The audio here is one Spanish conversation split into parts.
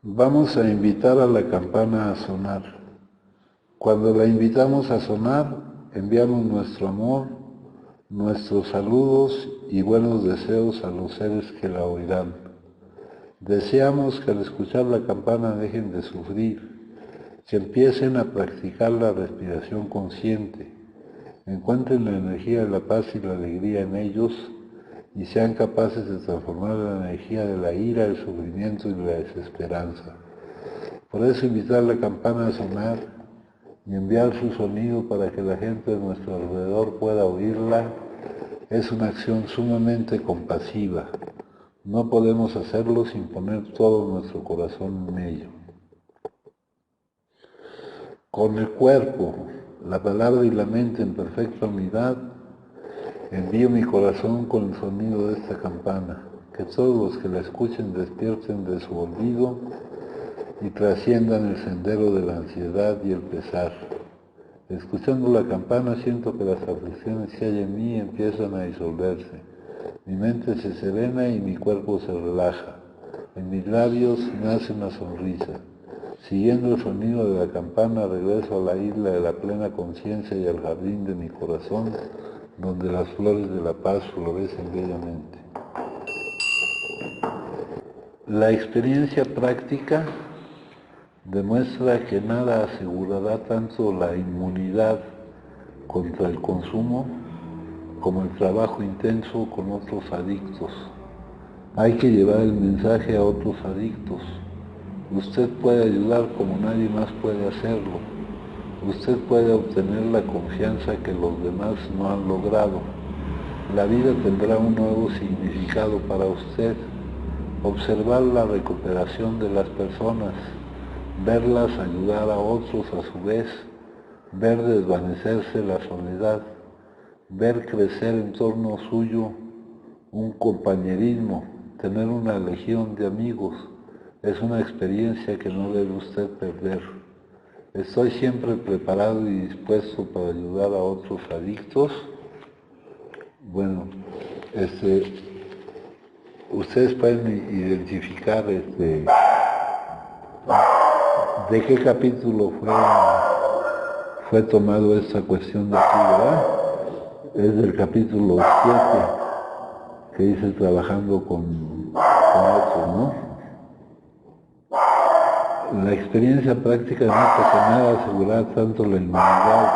Vamos a invitar a la campana a sonar. Cuando la invitamos a sonar, enviamos nuestro amor, nuestros saludos y buenos deseos a los seres que la oirán. Deseamos que al escuchar la campana dejen de sufrir, que empiecen a practicar la respiración consciente, encuentren la energía de la paz y la alegría en ellos y sean capaces de transformar la energía de la ira, el sufrimiento y la desesperanza. Por eso invitar la campana a sonar y enviar su sonido para que la gente de nuestro alrededor pueda oírla es una acción sumamente compasiva. No podemos hacerlo sin poner todo nuestro corazón en ello. Con el cuerpo, la palabra y la mente en perfecta unidad, envío mi corazón con el sonido de esta campana, que todos los que la escuchen despierten de su olvido y trasciendan el sendero de la ansiedad y el pesar. Escuchando la campana siento que las aflicciones que hay en mí empiezan a disolverse. Mi mente se serena y mi cuerpo se relaja. En mis labios nace una sonrisa. Siguiendo el sonido de la campana regreso a la isla de la plena conciencia y al jardín de mi corazón, donde las flores de la paz florecen bellamente. La experiencia práctica demuestra que nada asegurará tanto la inmunidad contra el consumo como el trabajo intenso con otros adictos. Hay que llevar el mensaje a otros adictos. Usted puede ayudar como nadie más puede hacerlo. Usted puede obtener la confianza que los demás no han logrado. La vida tendrá un nuevo significado para usted. Observar la recuperación de las personas, verlas ayudar a otros a su vez, ver desvanecerse la soledad, ver crecer en torno suyo un compañerismo, tener una legión de amigos, es una experiencia que no debe usted perder. Estoy siempre preparado y dispuesto para ayudar a otros adictos. Bueno, ustedes pueden identificar de qué capítulo fue tomado esta cuestión de aquí, ¿verdad? Es del capítulo 7, que dice trabajando con otros, ¿no? La experiencia práctica demuestra que nada asegurar tanto la inmunidad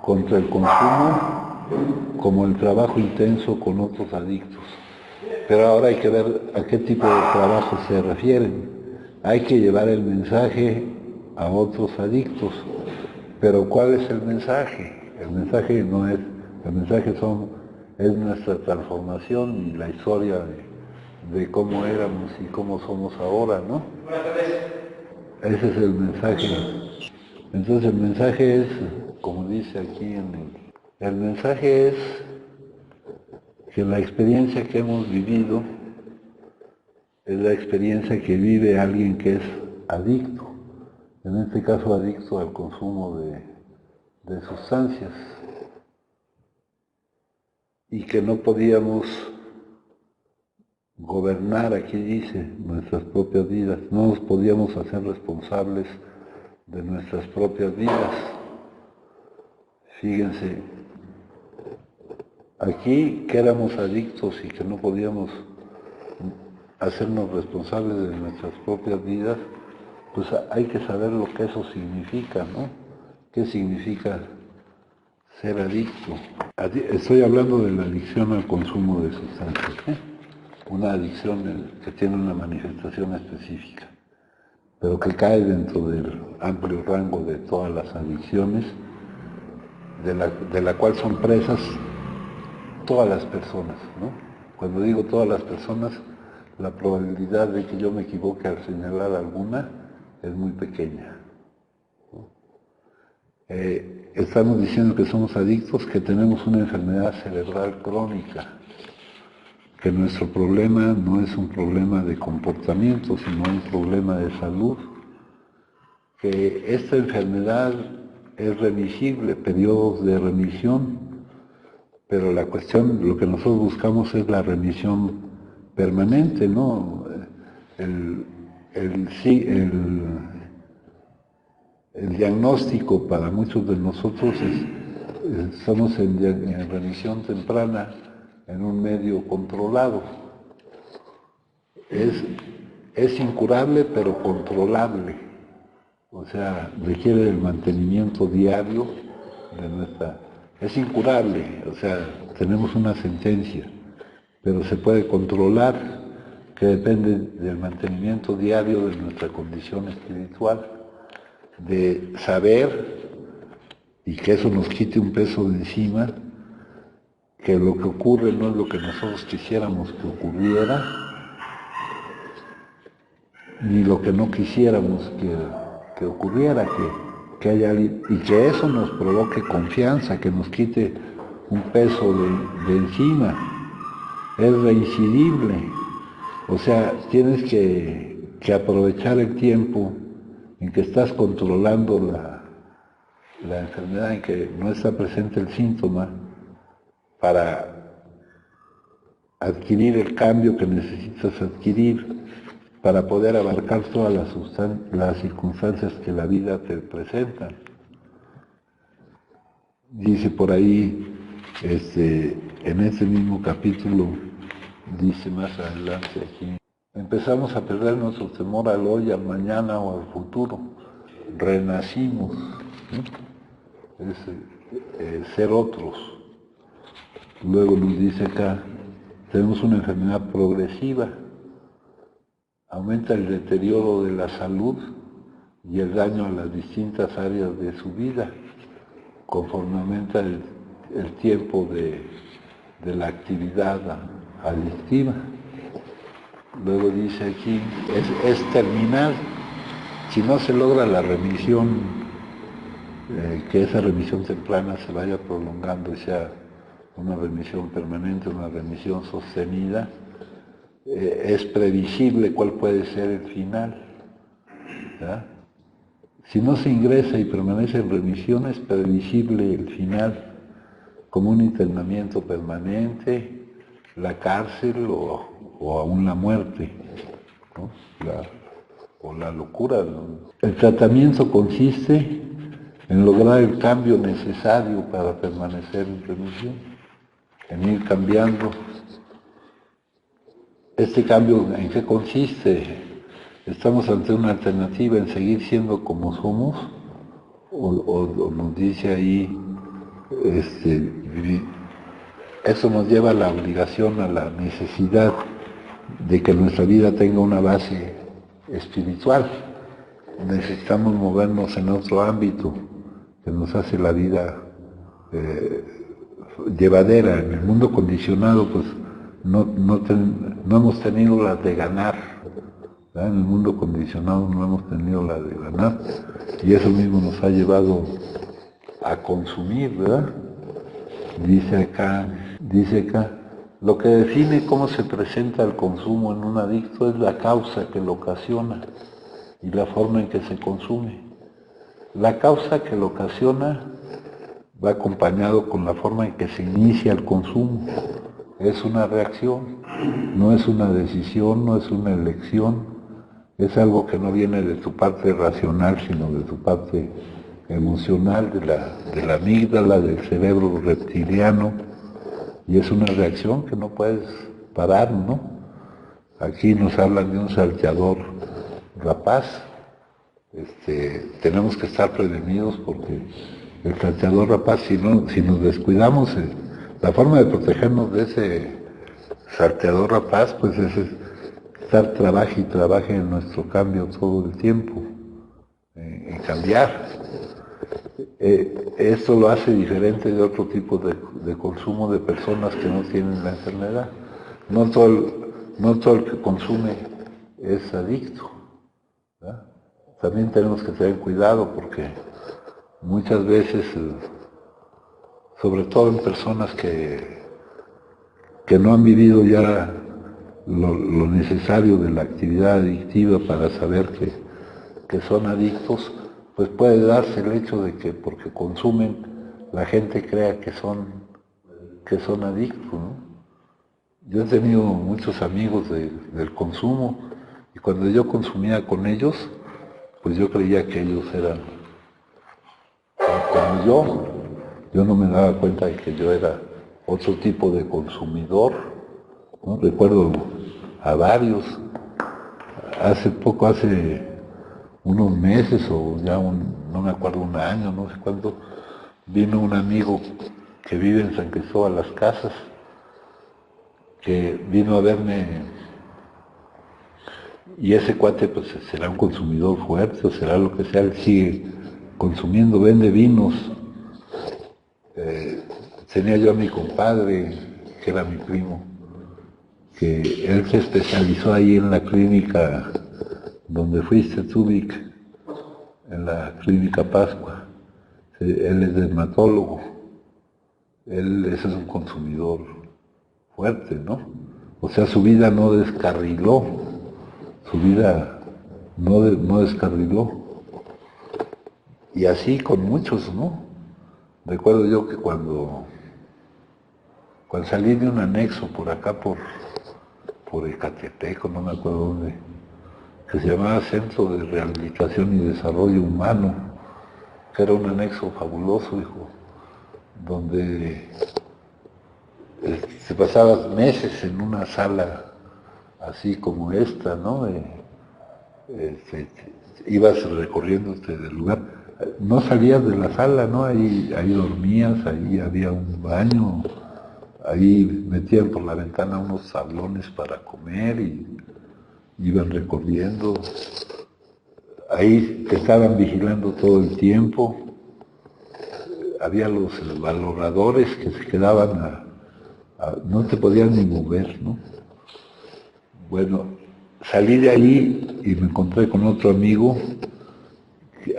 contra el consumo como el trabajo intenso con otros adictos. Pero ahora hay que ver a qué tipo de trabajo se refieren. Hay que llevar el mensaje a otros adictos. Pero ¿cuál es el mensaje? El mensaje no es, el mensaje es nuestra transformación y la historia de cómo éramos y cómo somos ahora, ¿no? Ese es el mensaje. Entonces el mensaje es, como dice aquí el mensaje es que la experiencia que hemos vivido es la experiencia que vive alguien que es adicto, en este caso adicto al consumo de sustancias, y que no podíamos gobernar, aquí dice, nuestras propias vidas, no nos podíamos hacer responsables de nuestras propias vidas. Fíjense, aquí que éramos adictos y que no podíamos hacernos responsables de nuestras propias vidas, pues hay que saber lo que eso significa, ¿no? ¿Qué significa ser adicto? Estoy hablando de la adicción al consumo de sustancias, ¿eh? Una adicción que tiene una manifestación específica, pero que cae dentro del amplio rango de todas las adicciones, de la cual son presas todas las personas, ¿no? Cuando digo todas las personas, la probabilidad de que yo me equivoque al señalar alguna es muy pequeña. Estamos diciendo que somos adictos, que tenemos una enfermedad cerebral crónica, que nuestro problema no es un problema de comportamiento, sino un problema de salud, que esta enfermedad es remisible, periodos de remisión, pero la cuestión, lo que nosotros buscamos es la remisión permanente, ¿no? sí, el diagnóstico para muchos de nosotros estamos en remisión temprana en un medio controlado. Es incurable pero controlable, o sea, requiere el mantenimiento diario de nuestra... Es incurable, o sea, tenemos una sentencia, pero se puede controlar, que depende del mantenimiento diario de nuestra condición espiritual, de saber, y que eso nos quite un peso de encima, que lo que ocurre no es lo que nosotros quisiéramos que ocurriera, ni lo que no quisiéramos que ocurriera, que haya alguien, y que eso nos provoque confianza, que nos quite un peso de encima. Es reincidible, o sea, tienes que aprovechar el tiempo en que estás controlando la enfermedad, en que no está presente el síntoma, para adquirir el cambio que necesitas adquirir, para poder abarcar todas las circunstancias que la vida te presenta. Dice por ahí, en ese mismo capítulo, dice más adelante aquí, empezamos a perder nuestro temor al hoy, al mañana o al futuro. Renacimos, ¿no? Es ser otros. Luego nos dice acá, tenemos una enfermedad progresiva, aumenta el deterioro de la salud y el daño a las distintas áreas de su vida, conforme aumenta el tiempo de la actividad adictiva. Luego dice aquí, es terminal. Si no se logra la remisión, que esa remisión temprana se vaya prolongando y sea una remisión permanente, una remisión sostenida, es previsible cuál puede ser el final. ¿Ya? Si no se ingresa y permanece en remisión, es previsible el final, como un internamiento permanente, la cárcel o aún la muerte, ¿no? O la locura, ¿no? El tratamiento consiste en lograr el cambio necesario para permanecer en remisión, en ir cambiando. ¿Este cambio en qué consiste? ¿Estamos ante una alternativa en seguir siendo como somos? ¿O nos dice ahí, eso nos lleva a la obligación, a la necesidad de que nuestra vida tenga una base espiritual? Necesitamos movernos en otro ámbito que nos hace la vida llevadera. En el mundo condicionado, pues, no hemos tenido la de ganar, ¿verdad? En el mundo condicionado no hemos tenido la de ganar, y eso mismo nos ha llevado a consumir, ¿verdad? Dice acá, lo que define cómo se presenta el consumo en un adicto es la causa que lo ocasiona y la forma en que se consume. La causa que lo ocasiona va acompañado con la forma en que se inicia el consumo. Es una reacción, no es una decisión, no es una elección, es algo que no viene de tu parte racional, sino de tu parte emocional, de la amígdala, del cerebro reptiliano, y es una reacción que no puedes parar, ¿no? Aquí nos hablan de un salteador rapaz. Tenemos que estar prevenidos porque el salteador rapaz, si nos descuidamos, la forma de protegernos de ese salteador rapaz, pues es estar trabaje y trabaje en nuestro cambio todo el tiempo, en cambiar. Esto lo hace diferente de otro tipo de consumo de personas que no tienen la enfermedad. No todo el que consume es adicto, ¿verdad? También tenemos que tener cuidado porque muchas veces, sobre todo en personas que no han vivido ya lo necesario de la actividad adictiva para saber que son adictos, pues puede darse el hecho de que porque consumen, la gente crea que son adictos, ¿no? Yo he tenido muchos amigos del consumo Y cuando yo consumía con ellos, pues yo creía que ellos eran como yo no me daba cuenta de que yo era otro tipo de consumidor, ¿no? Recuerdo a varios, hace unos meses o ya no me acuerdo, un año, no sé cuánto, vino un amigo que vive en San Cristóbal Las Casas, que vino a verme, y ese cuate pues será un consumidor fuerte o será lo que sea, él sigue consumiendo, vende vinos. Tenía yo a mi compadre, que era mi primo, que él se especializó ahí en la clínica donde fuiste tú, Vic, en la clínica Pascua. Él es dermatólogo, ese es un consumidor fuerte, ¿no? O sea, su vida no descarriló, su vida no descarriló. Y así con muchos, ¿no? Recuerdo yo que cuando salí de un anexo por acá, por Ecatepec, no me acuerdo dónde, que se llamaba Centro de Rehabilitación y Desarrollo Humano, que era un anexo fabuloso, hijo, donde se pasaba meses en una sala así como esta, ¿no? Ibas recorriéndote del lugar, no salías de la sala, ¿no? Ahí dormías, ahí había un baño, ahí metían por la ventana unos salones para comer y iban recorriendo, ahí te estaban vigilando todo el tiempo, había los valoradores que se quedaban no te podían ni mover, ¿no? Bueno, salí de ahí y me encontré con otro amigo,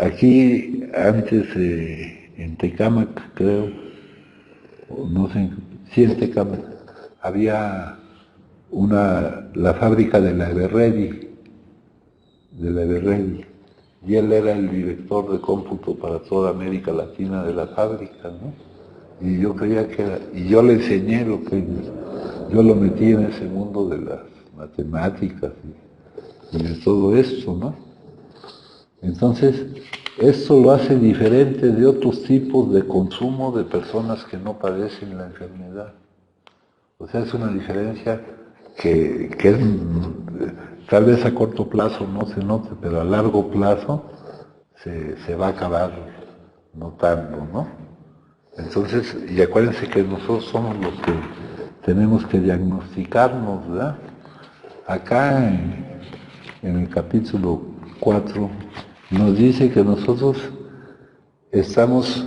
aquí antes en Tecámac, creo, no sé, sí en Tecámac, había la fábrica de la Everready, y él era el director de cómputo para toda América Latina de la fábrica, ¿no? Y yo creía que era, y yo le enseñé yo lo metí en ese mundo de las matemáticas y de todo esto, ¿no? Entonces, esto lo hace diferente de otros tipos de consumo de personas que no padecen la enfermedad. O sea, es una diferencia que es, tal vez a corto plazo no se note, pero a largo plazo se va a acabar notando, ¿no? Entonces, y acuérdense que nosotros somos los que tenemos que diagnosticarnos, ¿verdad? Acá en el capítulo 4 nos dice que nosotros estamos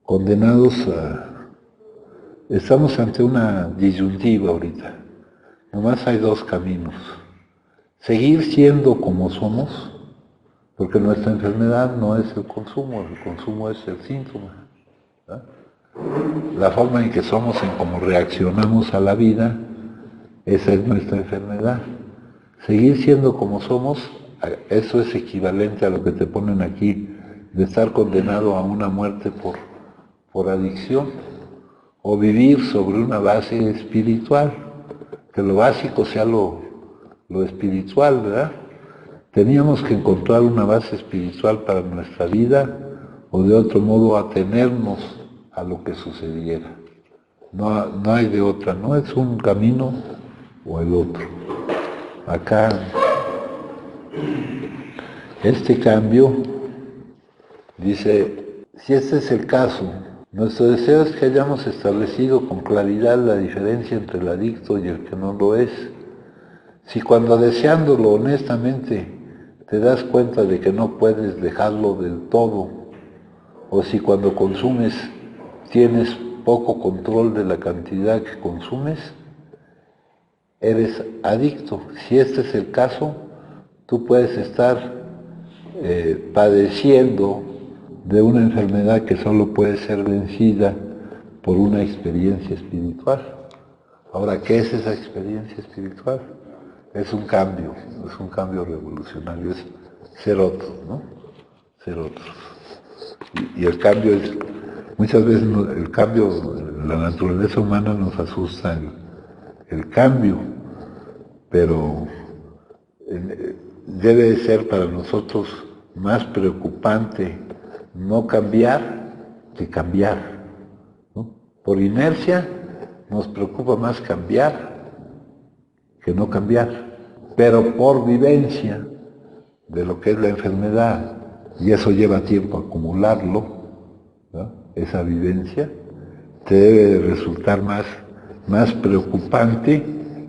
condenados estamos ante una disyuntiva ahorita. Nomás hay dos caminos. Seguir siendo como somos, porque nuestra enfermedad no es el consumo es el síntoma, ¿verdad? La forma en que somos, en cómo reaccionamos a la vida, esa es nuestra enfermedad. Seguir siendo como somos, eso es equivalente a lo que te ponen aquí, de estar condenado a una muerte por adicción, o vivir sobre una base espiritual, que lo básico sea lo espiritual, ¿verdad? Teníamos que encontrar una base espiritual para nuestra vida, o de otro modo atenernos a lo que sucediera. No hay de otra, no es un camino o el otro. Acá, este cambio, dice, si este es el caso, nuestro deseo es que hayamos establecido con claridad la diferencia entre el adicto y el que no lo es. Si cuando deseándolo honestamente te das cuenta de que no puedes dejarlo del todo, o si cuando consumes tienes poco control de la cantidad que consumes, eres adicto. Si este es el caso, tú puedes estar padeciendo de una enfermedad que solo puede ser vencida por una experiencia espiritual. Ahora, ¿qué es esa experiencia espiritual? Es un cambio revolucionario, es ser otro, ¿no? Ser otros. Y el cambio es, muchas veces el cambio, la naturaleza humana nos asusta el cambio, pero debe ser para nosotros más preocupante no cambiar que cambiar, ¿no? Por inercia nos preocupa más cambiar que no cambiar, pero por vivencia de lo que es la enfermedad, y eso lleva tiempo acumularlo, ¿no? Esa vivencia te debe resultar más preocupante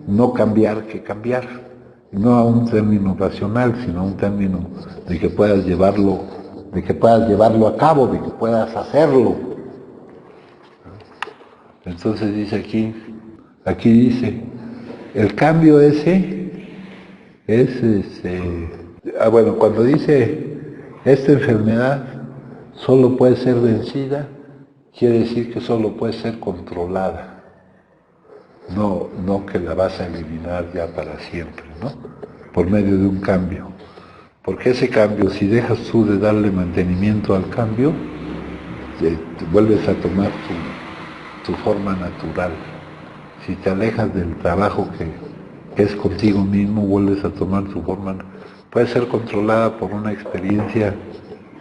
no cambiar que cambiar, no a un término racional, sino a un término de que puedas llevarlo a cabo, de que puedas hacerlo. Entonces dice aquí dice, el cambio ese es bueno, cuando dice esta enfermedad solo puede ser vencida, quiere decir que solo puede ser controlada. No que la vas a eliminar ya para siempre, ¿no? Por medio de un cambio. Porque ese cambio, si dejas tú de darle mantenimiento al cambio, te vuelves a tomar tu forma natural. Si te alejas del trabajo que es contigo mismo, vuelves a tomar tu forma. Puede ser controlada por una experiencia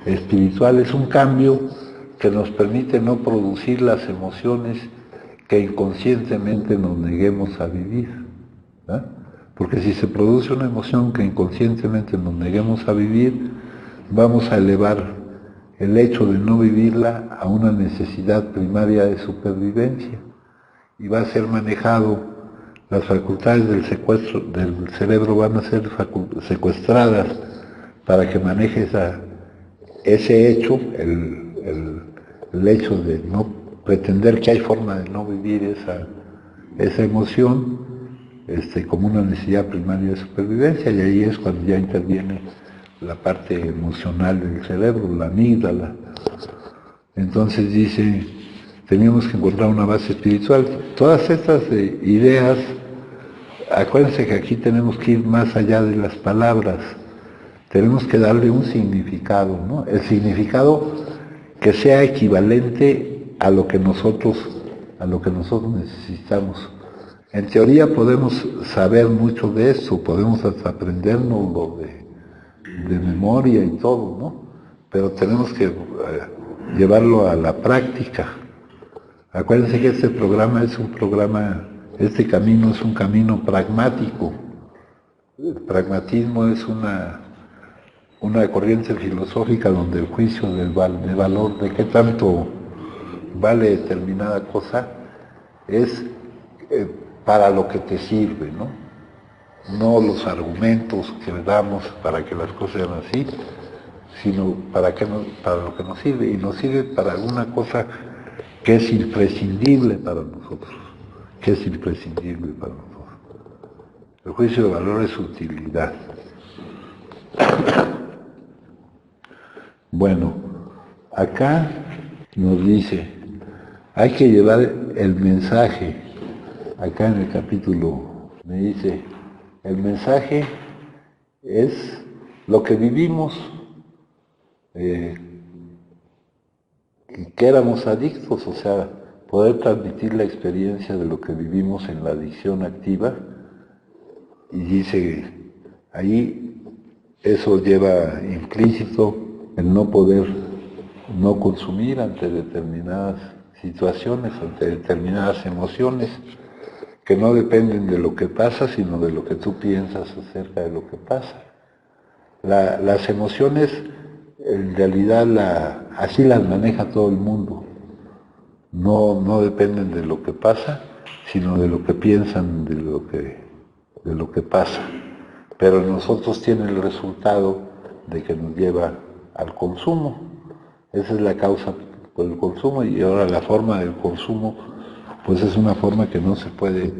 espiritual. Es un cambio que nos permite no producir las emociones que inconscientemente nos neguemos a vivir, ¿eh? Porque si se produce una emoción que inconscientemente nos neguemos a vivir, vamos a elevar el hecho de no vivirla a una necesidad primaria de supervivencia y va a ser manejado, las facultades del cerebro van a ser secuestradas para que manejes ese hecho, el hecho de no pretender que hay forma de no vivir esa emoción como una necesidad primaria de supervivencia, y ahí es cuando ya interviene la parte emocional del cerebro, la amígdala. Entonces dice, teníamos que encontrar una base espiritual. Todas estas ideas, acuérdense que aquí tenemos que ir más allá de las palabras, tenemos que darle un significado, ¿no? El significado que sea equivalente a lo que nosotros necesitamos. En teoría podemos saber mucho de eso, podemos hasta aprendernos de memoria y todo, ¿no? Pero tenemos que llevarlo a la práctica. Acuérdense que este camino es un camino pragmático. El pragmatismo es una corriente filosófica donde el juicio del valor de qué tanto vale determinada cosa es para lo que te sirve, ¿no? No los argumentos que le damos para que las cosas sean así, sino para lo que nos sirve, y nos sirve para alguna cosa que es imprescindible para nosotros, El juicio de valor es utilidad. Bueno, acá nos dice, hay que llevar el mensaje. Acá en el capítulo me dice, el mensaje es lo que vivimos, que éramos adictos, o sea, poder transmitir la experiencia de lo que vivimos en la adicción activa. Y dice, ahí eso lleva implícito el no poder no consumir ante determinadas situaciones, ante determinadas emociones que no dependen de lo que pasa, sino de lo que tú piensas acerca de lo que pasa. Las emociones, en realidad, así las maneja todo el mundo. No dependen de lo que pasa, sino de lo que piensan de lo que pasa. Pero en nosotros tiene el resultado de que nos lleva al consumo. Esa es la causa por el consumo, y ahora la forma del consumo pues es una forma que no se puede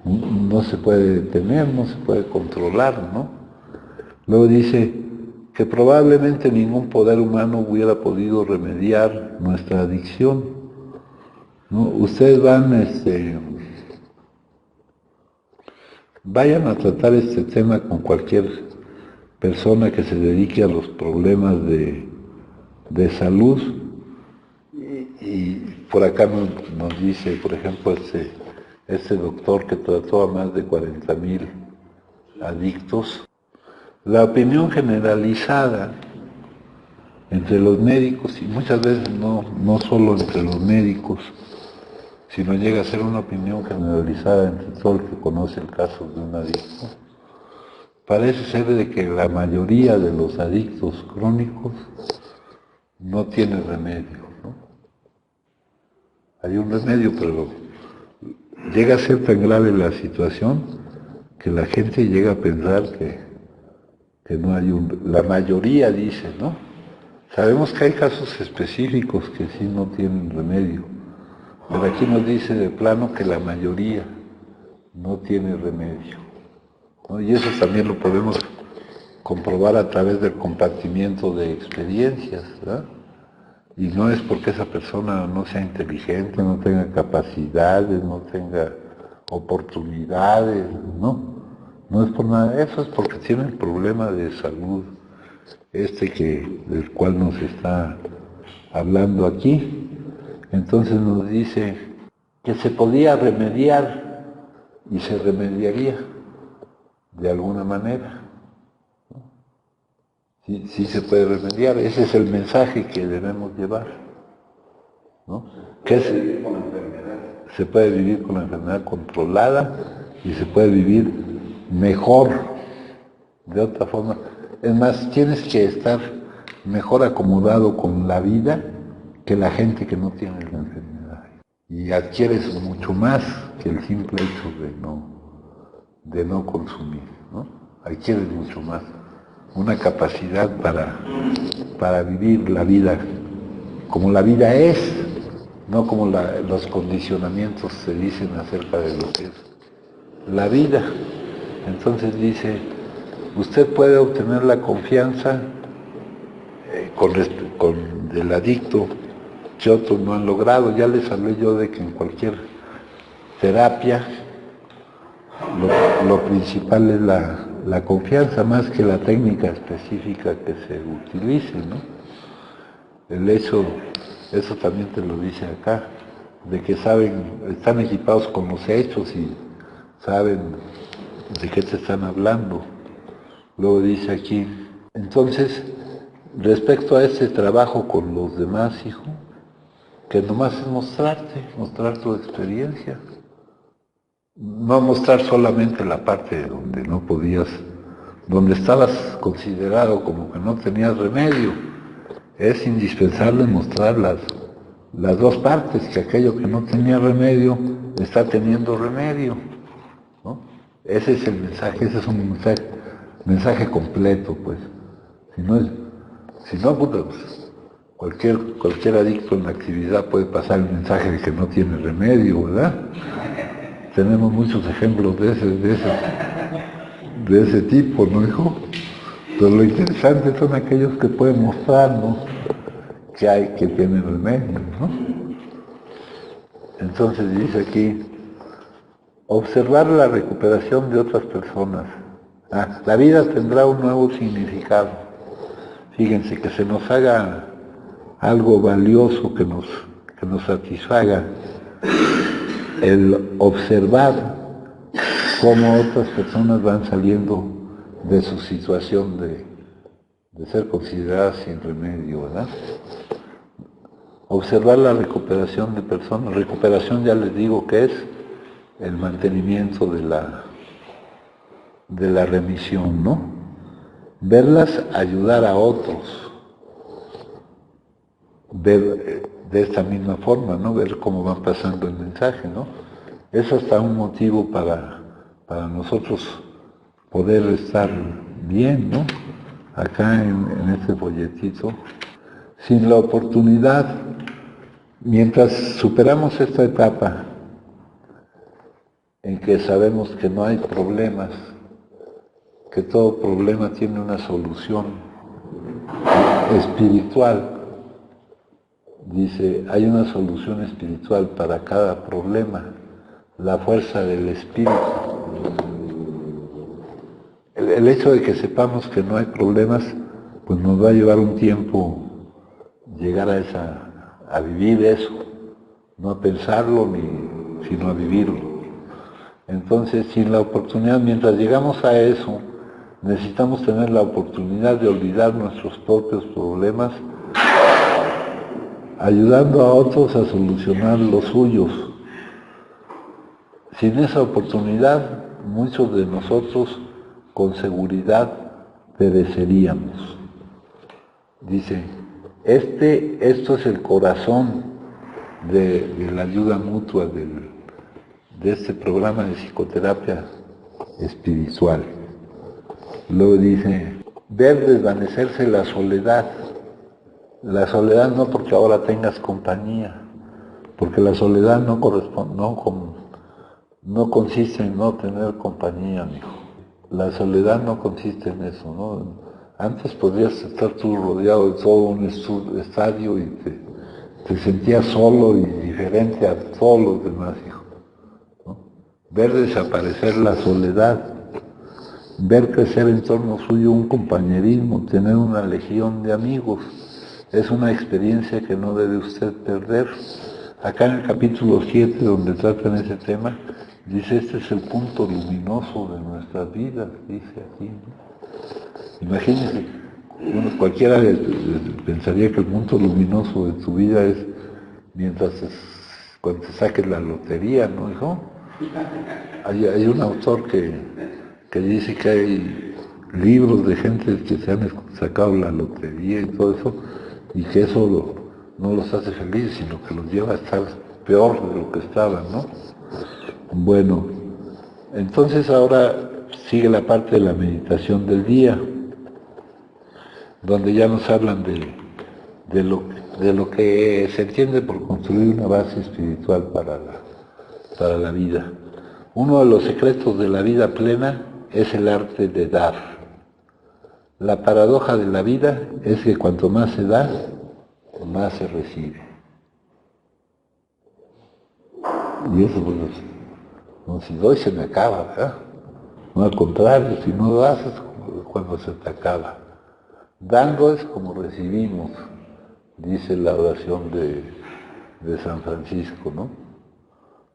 detener, no se puede controlar, ¿no? Luego dice que probablemente ningún poder humano hubiera podido remediar nuestra adicción, ¿no? Ustedes vayan a tratar este tema con cualquier persona que se dedique a los problemas de salud, y por acá nos dice, por ejemplo, este doctor que trató a más de 40,000 adictos, La opinión generalizada entre los médicos, y muchas veces no solo entre los médicos, sino llega a ser una opinión generalizada entre todo el que conoce el caso de un adicto, parece ser de que la mayoría de los adictos crónicos no tiene remedio, ¿no? Hay un remedio, pero llega a ser tan grave la situación que la gente llega a pensar que no hay la mayoría dice, ¿no? Sabemos que hay casos específicos que sí no tienen remedio, pero aquí nos dice de plano que la mayoría no tiene remedio, ¿no? Y eso también lo podemos comprobar a través del compartimiento de experiencias, ¿verdad? Y no es porque esa persona no sea inteligente, no tenga capacidades, no tenga oportunidades, no. No es por nada, eso es porque tiene el problema de salud, del cual nos está hablando aquí. Entonces nos dice que se podía remediar y se remediaría de alguna manera. Sí se puede remediar, ese es el mensaje que debemos llevar, ¿no? Que se puede vivir con la enfermedad controlada y se puede vivir mejor, de otra forma. Es más, tienes que estar mejor acomodado con la vida que la gente que no tiene la enfermedad. Y adquieres mucho más que el simple hecho de no consumir, ¿no? Adquieres mucho más. Una capacidad para vivir la vida como la vida es, no como los condicionamientos se dicen acerca de lo que es la vida. Entonces dice, usted puede obtener la confianza del adicto que otros no han logrado. Ya les hablé yo de que en cualquier terapia lo principal es la confianza más que la técnica específica que se utilice, ¿no? Eso también te lo dice acá, de que están equipados con los hechos y saben de qué te están hablando. Luego dice aquí, entonces, respecto a este trabajo con los demás, hijo, que nomás es mostrar tu experiencia. No mostrar solamente la parte donde no podías, donde estabas considerado como que no tenías remedio. Es indispensable mostrar las dos partes, que aquello que no tenía remedio está teniendo remedio, ¿no? Ese es el mensaje, ese es un mensaje completo, pues. Si no, pues, cualquier adicto en la actividad puede pasar el mensaje de que no tiene remedio, ¿verdad? Tenemos muchos ejemplos de ese tipo, ¿no, hijo? Pero lo interesante son aquellos que pueden mostrarnos que tienen remedio, ¿no? Entonces dice aquí, observar la recuperación de otras personas. La vida tendrá un nuevo significado. Fíjense, que se nos haga algo valioso que nos satisfaga el observar cómo otras personas van saliendo de su situación de ser consideradas sin remedio, ¿verdad? Observar la recuperación de personas. Recuperación, ya les digo que es el mantenimiento de la remisión, ¿no? Verlas ayudar a otros. Ver de esta misma forma, ¿no? Ver cómo van pasando el mensaje, ¿no? Es hasta un motivo para nosotros poder estar bien, ¿no? Acá en este folletito, sin la oportunidad, mientras superamos esta etapa en que sabemos que no hay problemas, que todo problema tiene una solución espiritual. Dice, hay una solución espiritual para cada problema, la fuerza del espíritu. El hecho de que sepamos que no hay problemas, pues nos va a llevar un tiempo llegar a vivir eso, no a pensarlo sino a vivirlo. Entonces, sin la oportunidad, mientras llegamos a eso, necesitamos tener la oportunidad de olvidar nuestros propios problemas, ayudando a otros a solucionar los suyos. Sin esa oportunidad, muchos de nosotros con seguridad pereceríamos. Dice, esto es el corazón de la ayuda mutua de este programa de psicoterapia espiritual. Luego dice, ver desvanecerse la soledad. La soledad no porque ahora tengas compañía, porque la soledad no consiste en no tener compañía, amigo. La soledad no consiste en eso, ¿no? Antes podrías estar tú rodeado de todo un estadio y te sentías solo y diferente a todos los demás, hijo, ¿no? Ver desaparecer la soledad, ver crecer en torno suyo un compañerismo, tener una legión de amigos, es una experiencia que no debe usted perder. Acá en el capítulo 7, donde tratan ese tema, dice, este es el punto luminoso de nuestras vidas, dice aquí, ¿no? Imagínese, bueno, cualquiera pensaría que el punto luminoso de tu vida es cuando te saques la lotería, ¿no, hijo? Hay un autor que dice que hay libros de gente que se han sacado la lotería y todo eso, y que eso no los hace felices, sino que los lleva a estar peor de lo que estaban, ¿no? Bueno, entonces ahora sigue la parte de la meditación del día, donde ya nos hablan de lo que se entiende por construir una base espiritual para la vida. Uno de los secretos de la vida plena es el arte de dar. La paradoja de la vida es que cuanto más se da, más se recibe. Y eso, pues, no, si doy se me acaba, ¿verdad? No, al contrario, si no das es cuando se te acaba. Dando es como recibimos, dice la oración de San Francisco, ¿no?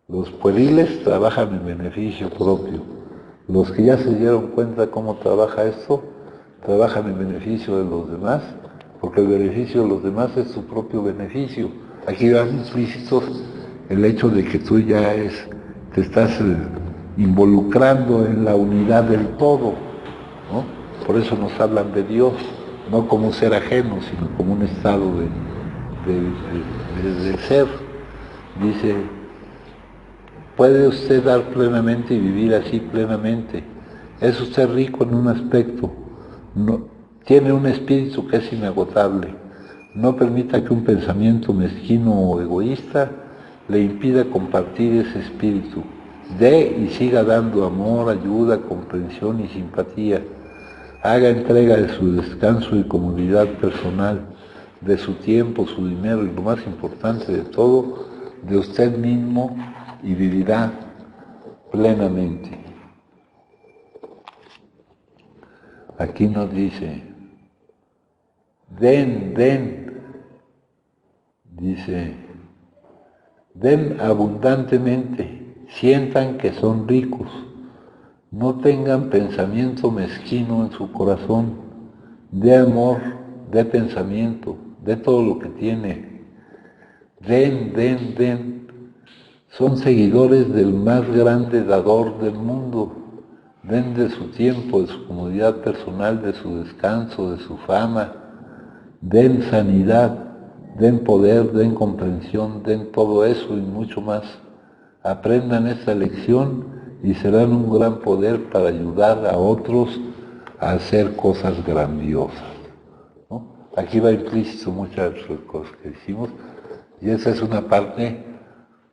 Los pueriles trabajan en beneficio propio. Los que ya se dieron cuenta cómo trabaja esto, trabajan en beneficio de los demás, porque el beneficio de los demás es su propio beneficio. Aquí van implícitos el hecho de que tú ya te estás involucrando en la unidad del todo, ¿no? Por eso nos hablan de Dios, no como un ser ajeno, sino como un estado del ser. Dice, puede usted dar plenamente y vivir así plenamente. Es usted rico en un aspecto, tiene un espíritu que es inagotable. No permita que un pensamiento mezquino o egoísta le impida compartir ese espíritu. Dé y siga dando amor, ayuda, comprensión y simpatía. Haga entrega de su descanso y comodidad personal, de su tiempo, su dinero y lo más importante de todo, de usted mismo, y vivirá plenamente. Aquí nos dice, dice, den abundantemente, sientan que son ricos, no tengan pensamiento mezquino en su corazón, de amor, de pensamiento, de todo lo que tiene. Den. Son seguidores del más grande dador del mundo. Den de su tiempo, de su comodidad personal, de su descanso, de su fama. Den sanidad, den poder, den comprensión, den todo eso y mucho más. Aprendan esta lección y serán un gran poder para ayudar a otros a hacer cosas grandiosas, ¿no? Aquí va implícito muchas cosas que hicimos, y esa es una parte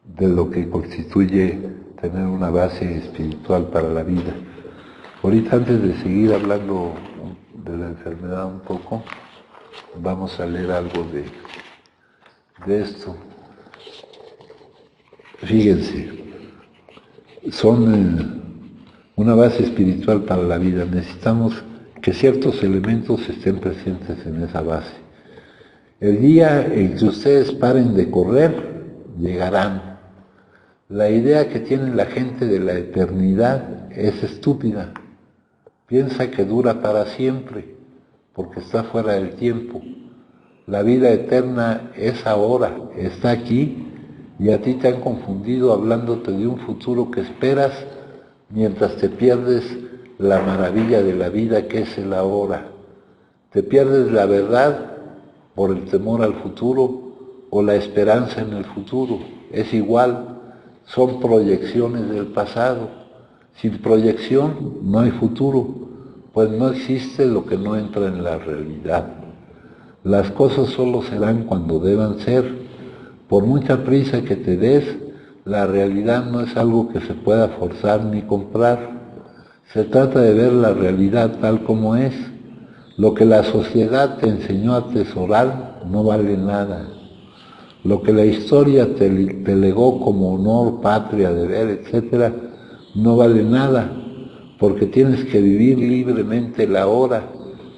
de lo que constituye tener una base espiritual para la vida. Ahorita, antes de seguir hablando de la enfermedad un poco, vamos a leer algo de esto. Fíjense, son una base espiritual para la vida. Necesitamos que ciertos elementos estén presentes en esa base. El día en que ustedes paren de correr, llegarán. La idea que tiene la gente de la eternidad es estúpida. Piensa que dura para siempre, porque está fuera del tiempo. La vida eterna es ahora, está aquí, y a ti te han confundido hablándote de un futuro que esperas mientras te pierdes la maravilla de la vida que es el ahora. Te pierdes la verdad por el temor al futuro o la esperanza en el futuro. Es igual, son proyecciones del pasado. Sin proyección no hay futuro, pues no existe lo que no entra en la realidad. Las cosas solo serán cuando deban ser. Por mucha prisa que te des, la realidad no es algo que se pueda forzar ni comprar. Se trata de ver la realidad tal como es. Lo que la sociedad te enseñó a atesorar no vale nada. Lo que la historia te legó como honor, patria, deber, etc., no vale nada, porque tienes que vivir libremente la hora,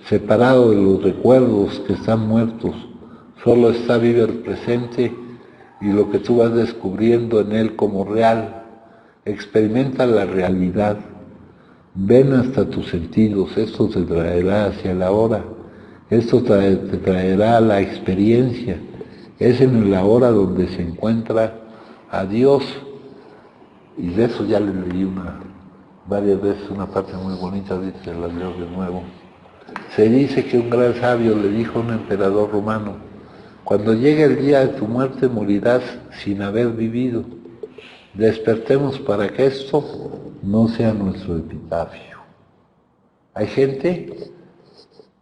separado de los recuerdos que están muertos. Solo está vivo el presente y lo que tú vas descubriendo en él como real. Experimenta la realidad. Ven hasta tus sentidos, esto te traerá hacia la hora, esto te traerá la experiencia. Es en el ahora donde se encuentra a Dios. Y de eso ya le leí varias veces una parte muy bonita, dice, se la leo de nuevo. Se dice que un gran sabio le dijo a un emperador romano: cuando llegue el día de tu muerte morirás sin haber vivido. Despertemos para que esto no sea nuestro epitafio. Hay gente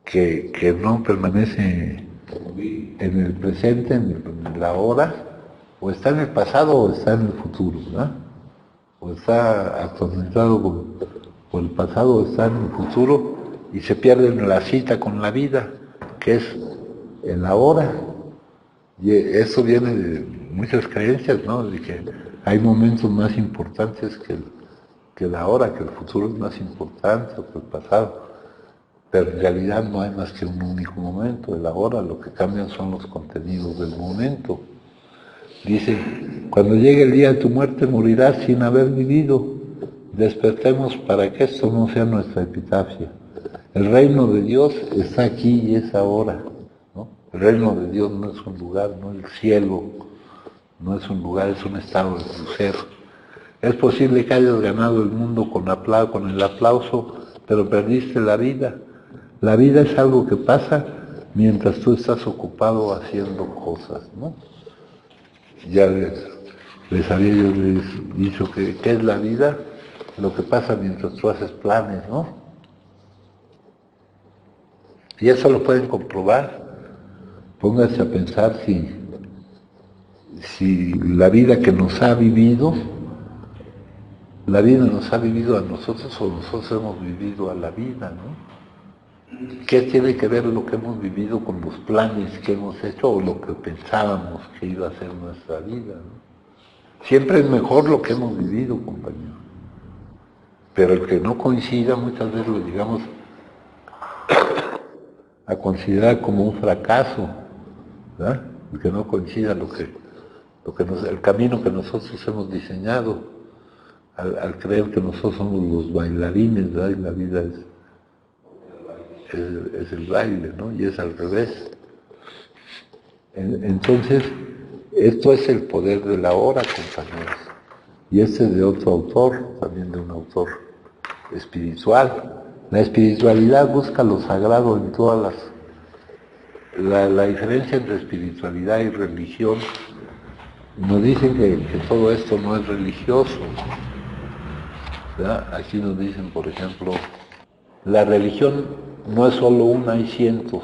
que no permanece en el presente, en la hora, o está en el pasado o está en el futuro, ¿verdad? O está atormentado por el pasado o está en el futuro y se pierde en la cita con la vida, que es el ahora. Y eso viene de muchas creencias, ¿no? De que hay momentos más importantes que el ahora, que el futuro es más importante que el pasado. Pero en realidad no hay más que un único momento, el ahora. Lo que cambian son los contenidos del momento. Dice, cuando llegue el día de tu muerte morirás sin haber vivido. Despertemos para que esto no sea nuestra epitafia. El reino de Dios está aquí y es ahora, ¿no? El reino de Dios no es un lugar, no es el cielo, no es un lugar, es un estado de tu ser. Es posible que hayas ganado el mundo con el aplauso, pero perdiste la vida. La vida es algo que pasa mientras tú estás ocupado haciendo cosas, ¿no? Ya les había yo dicho que ¿qué es la vida? Lo que pasa mientras tú haces planes, ¿no? Y eso lo pueden comprobar. Pónganse a pensar si la vida que nos ha vivido, la vida nos ha vivido a nosotros o nosotros hemos vivido a la vida, ¿no? ¿Qué tiene que ver lo que hemos vivido con los planes que hemos hecho o lo que pensábamos que iba a ser nuestra vida, ¿no? Siempre es mejor lo que hemos vivido, compañero. Pero el que no coincida muchas veces lo llegamos a considerar como un fracaso, ¿verdad? El que no coincida el camino que nosotros hemos diseñado, al creer que nosotros somos los bailarines, ¿verdad? Y la vida es el baile, ¿no? Y es al revés. Entonces, esto es el poder de la hora, compañeros. Y este es de otro autor, también de un autor espiritual. La espiritualidad busca lo sagrado en todas la diferencia entre espiritualidad y religión. Nos dicen que todo esto no es religioso, ¿verdad? Aquí nos dicen, por ejemplo, la religión no es solo una, hay cientos.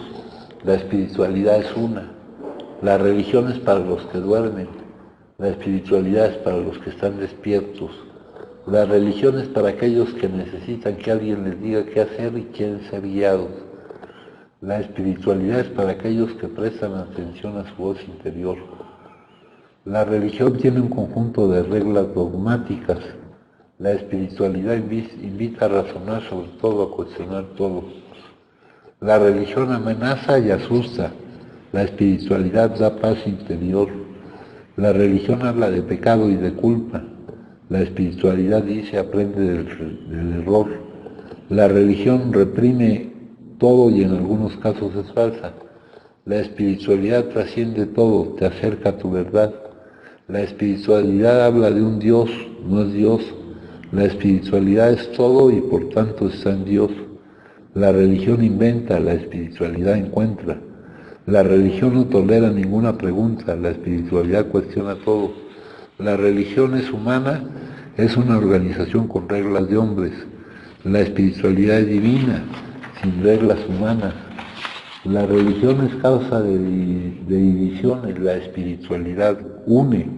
La espiritualidad es una. La religión es para los que duermen. La espiritualidad es para los que están despiertos. La religión es para aquellos que necesitan que alguien les diga qué hacer y quieren ser guiados. La espiritualidad es para aquellos que prestan atención a su voz interior. La religión tiene un conjunto de reglas dogmáticas. La espiritualidad invita a razonar sobre todo, a cuestionar todo. La religión amenaza y asusta. La espiritualidad da paz interior. La religión habla de pecado y de culpa. La espiritualidad dice aprende del error. La religión reprime todo y en algunos casos es falsa. La espiritualidad trasciende todo, te acerca a tu verdad. La espiritualidad habla de un Dios, no es Dios. La espiritualidad es todo y por tanto está en Dios. La religión inventa, la espiritualidad encuentra. La religión no tolera ninguna pregunta, la espiritualidad cuestiona todo. La religión es humana, es una organización con reglas de hombres. La espiritualidad es divina, sin reglas humanas. La religión es causa de divisiones, la espiritualidad une.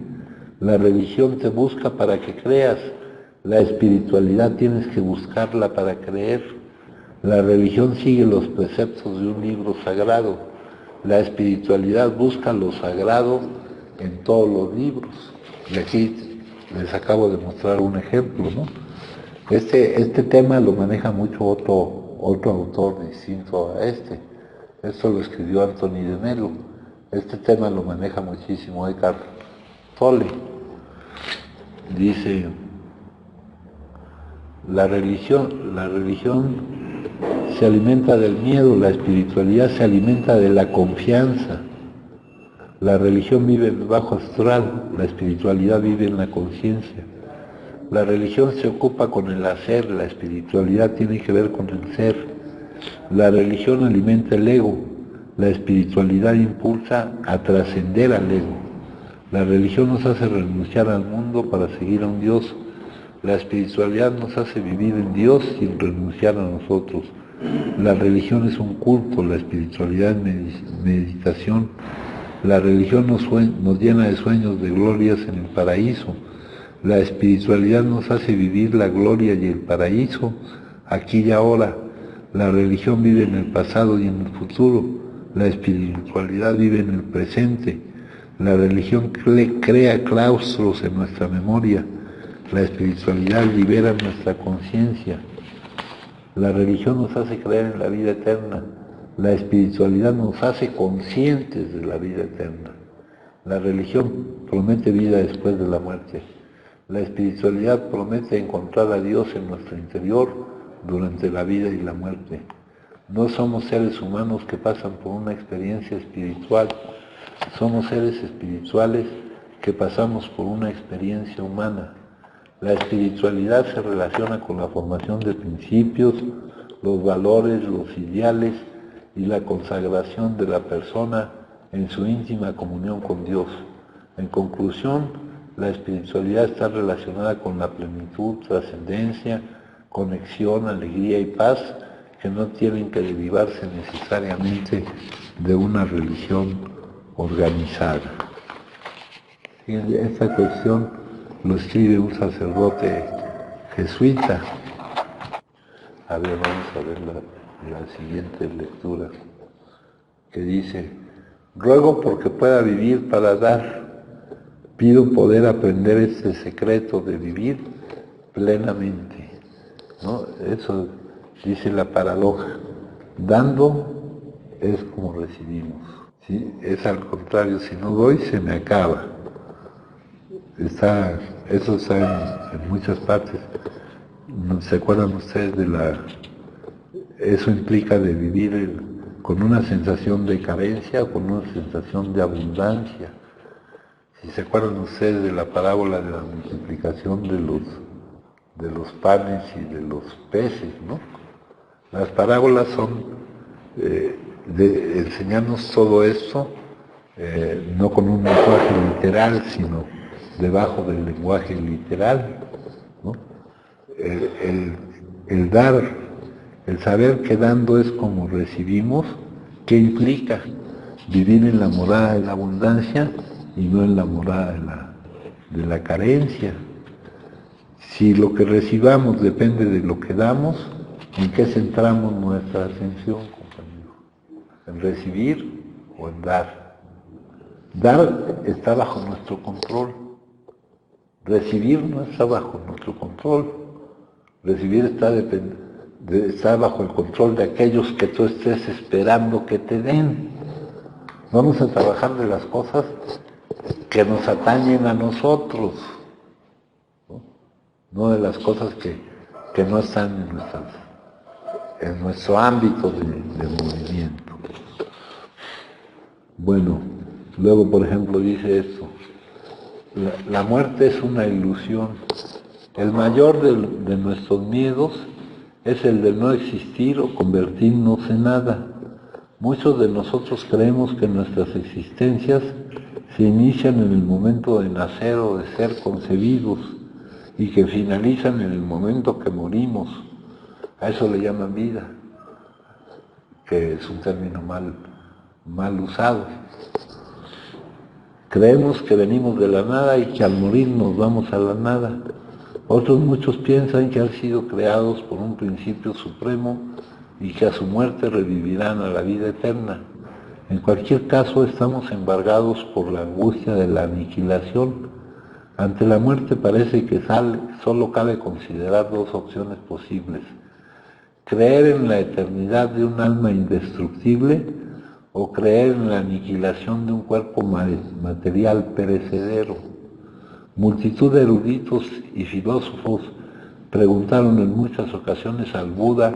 La religión te busca para que creas, la espiritualidad tienes que buscarla para creer. La religión sigue los preceptos de un libro sagrado, la espiritualidad busca lo sagrado en todos los libros. Y aquí les acabo de mostrar un ejemplo, ¿no? Este tema lo maneja mucho otro autor distinto a este. Esto lo escribió Anthony de Mello. Este tema lo maneja muchísimo Eckhart Tolle. Dice, la religión se alimenta del miedo, la espiritualidad se alimenta de la confianza. La religión vive en el bajo astral, la espiritualidad vive en la conciencia. La religión se ocupa con el hacer, la espiritualidad tiene que ver con el ser. La religión alimenta el ego, la espiritualidad impulsa a trascender al ego. La religión nos hace renunciar al mundo para seguir a un Dios. La espiritualidad nos hace vivir en Dios sin renunciar a nosotros. La religión es un culto, la espiritualidad es meditación. La religión nos llena de sueños de glorias en el paraíso. La espiritualidad nos hace vivir la gloria y el paraíso aquí y ahora. La religión vive en el pasado y en el futuro. La espiritualidad vive en el presente. La religión crea claustros en nuestra memoria. La espiritualidad libera nuestra conciencia. La religión nos hace creer en la vida eterna. La espiritualidad nos hace conscientes de la vida eterna. La religión promete vida después de la muerte. La espiritualidad promete encontrar a Dios en nuestro interior durante la vida y la muerte. No somos seres humanos que pasan por una experiencia espiritual. Somos seres espirituales que pasamos por una experiencia humana. La espiritualidad se relaciona con la formación de principios, los valores, los ideales y la consagración de la persona en su íntima comunión con Dios. En conclusión, la espiritualidad está relacionada con la plenitud, trascendencia, conexión, alegría y paz que no tienen que derivarse necesariamente de una religión organizada. Esta cuestión lo escribe un sacerdote jesuita. A ver, vamos a ver la siguiente lectura, que dice: ruego porque pueda vivir para dar, pido poder aprender este secreto de vivir plenamente, ¿no? Eso dice la paradoja. Dando es como recibimos, ¿sí? Es al contrario, si no doy se me acaba. Eso está en muchas partes. ¿Se acuerdan ustedes de eso implica de vivir con una sensación de carencia o con una sensación de abundancia? Si se acuerdan ustedes de la parábola de la multiplicación de los panes y de los peces, ¿no? Las parábolas son de enseñarnos todo esto, no con un lenguaje literal, sino debajo del lenguaje literal, ¿no? El dar, el saber que dando es como recibimos, ¿qué implica? Vivir en la morada de la abundancia y no en la morada de la carencia. Si lo que recibamos depende de lo que damos, ¿en qué centramos nuestra atención, compañero? ¿En recibir o en dar? Dar está bajo nuestro control. Recibir no está bajo nuestro control. Recibir está bajo el control de aquellos que tú estés esperando que te den. Vamos a trabajar de las cosas que nos atañen a nosotros, no de las cosas que no están en nuestro ámbito de movimiento. Bueno, luego por ejemplo dice esto, la muerte es una ilusión. El mayor de nuestros miedos es el de no existir o convertirnos en nada. Muchos de nosotros creemos que nuestras existencias se inician en el momento de nacer o de ser concebidos y que finalizan en el momento que morimos. A eso le llaman vida, que es un término mal usado. Creemos que venimos de la nada y que al morir nos vamos a la nada. Otros muchos piensan que han sido creados por un principio supremo y que a su muerte revivirán a la vida eterna. En cualquier caso, estamos embargados por la angustia de la aniquilación. Ante la muerte parece que solo cabe considerar dos opciones posibles: creer en la eternidad de un alma indestructible o creer en la aniquilación de un cuerpo material perecedero. Multitud de eruditos y filósofos preguntaron en muchas ocasiones al Buda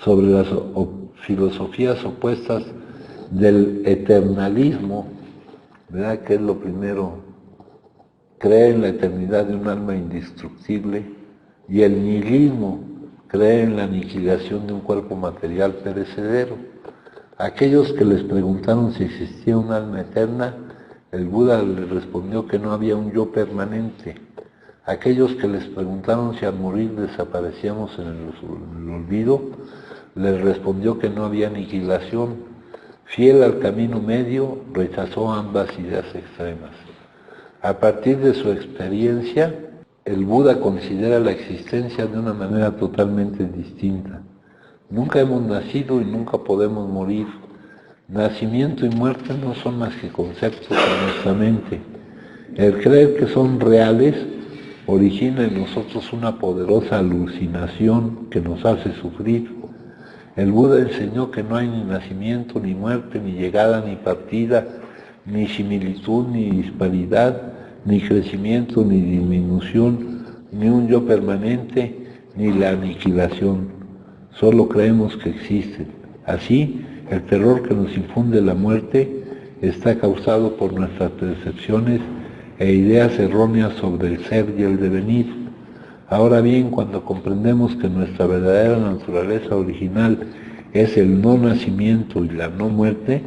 sobre las filosofías opuestas del eternalismo, ¿verdad? Que es lo primero, cree en la eternidad de un alma indestructible, y el nihilismo, cree en la aniquilación de un cuerpo material perecedero. Aquellos que les preguntaron si existía un alma eterna, el Buda les respondió que no había un yo permanente. Aquellos que les preguntaron si al morir desaparecíamos en el olvido, les respondió que no había aniquilación. Fiel al camino medio, rechazó ambas ideas extremas. A partir de su experiencia, el Buda considera la existencia de una manera totalmente distinta. Nunca hemos nacido y nunca podemos morir. Nacimiento y muerte no son más que conceptos en nuestra mente. El creer que son reales origina en nosotros una poderosa alucinación que nos hace sufrir. El Buda enseñó que no hay ni nacimiento, ni muerte, ni llegada, ni partida, ni similitud, ni disparidad, ni crecimiento, ni disminución, ni un yo permanente, ni la aniquilación. Solo creemos que existen. Así, el terror que nos infunde la muerte está causado por nuestras percepciones e ideas erróneas sobre el ser y el devenir. Ahora bien, cuando comprendemos que nuestra verdadera naturaleza original es el no nacimiento y la no muerte,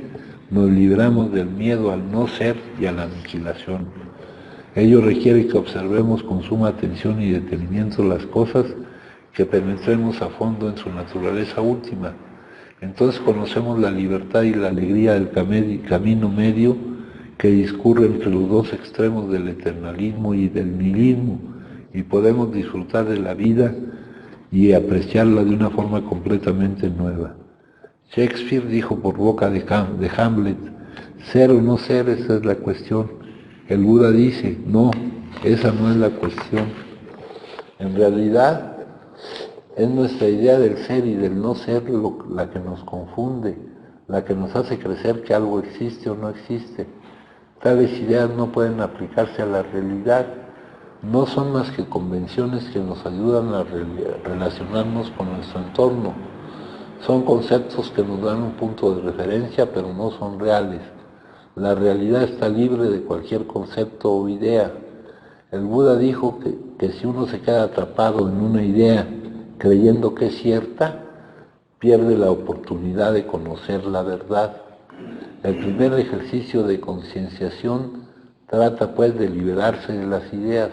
nos libramos del miedo al no ser y a la aniquilación. Ello requiere que observemos con suma atención y detenimiento las cosas, que penetremos a fondo en su naturaleza última. Entonces conocemos la libertad y la alegría del camino medio que discurre entre los dos extremos del eternalismo y del nihilismo, y podemos disfrutar de la vida y apreciarla de una forma completamente nueva. Shakespeare dijo por boca de Hamlet: ser o no ser, esa es la cuestión. El Buda dice: no, esa no es la cuestión. En realidad, es nuestra idea del ser y del no ser la que nos confunde, la que nos hace creer que algo existe o no existe. Tales ideas no pueden aplicarse a la realidad. No son más que convenciones que nos ayudan a relacionarnos con nuestro entorno. Son conceptos que nos dan un punto de referencia, pero no son reales. La realidad está libre de cualquier concepto o idea. El Buda dijo que si uno se queda atrapado en una idea creyendo que es cierta, pierde la oportunidad de conocer la verdad. El primer ejercicio de concienciación trata pues de liberarse de las ideas.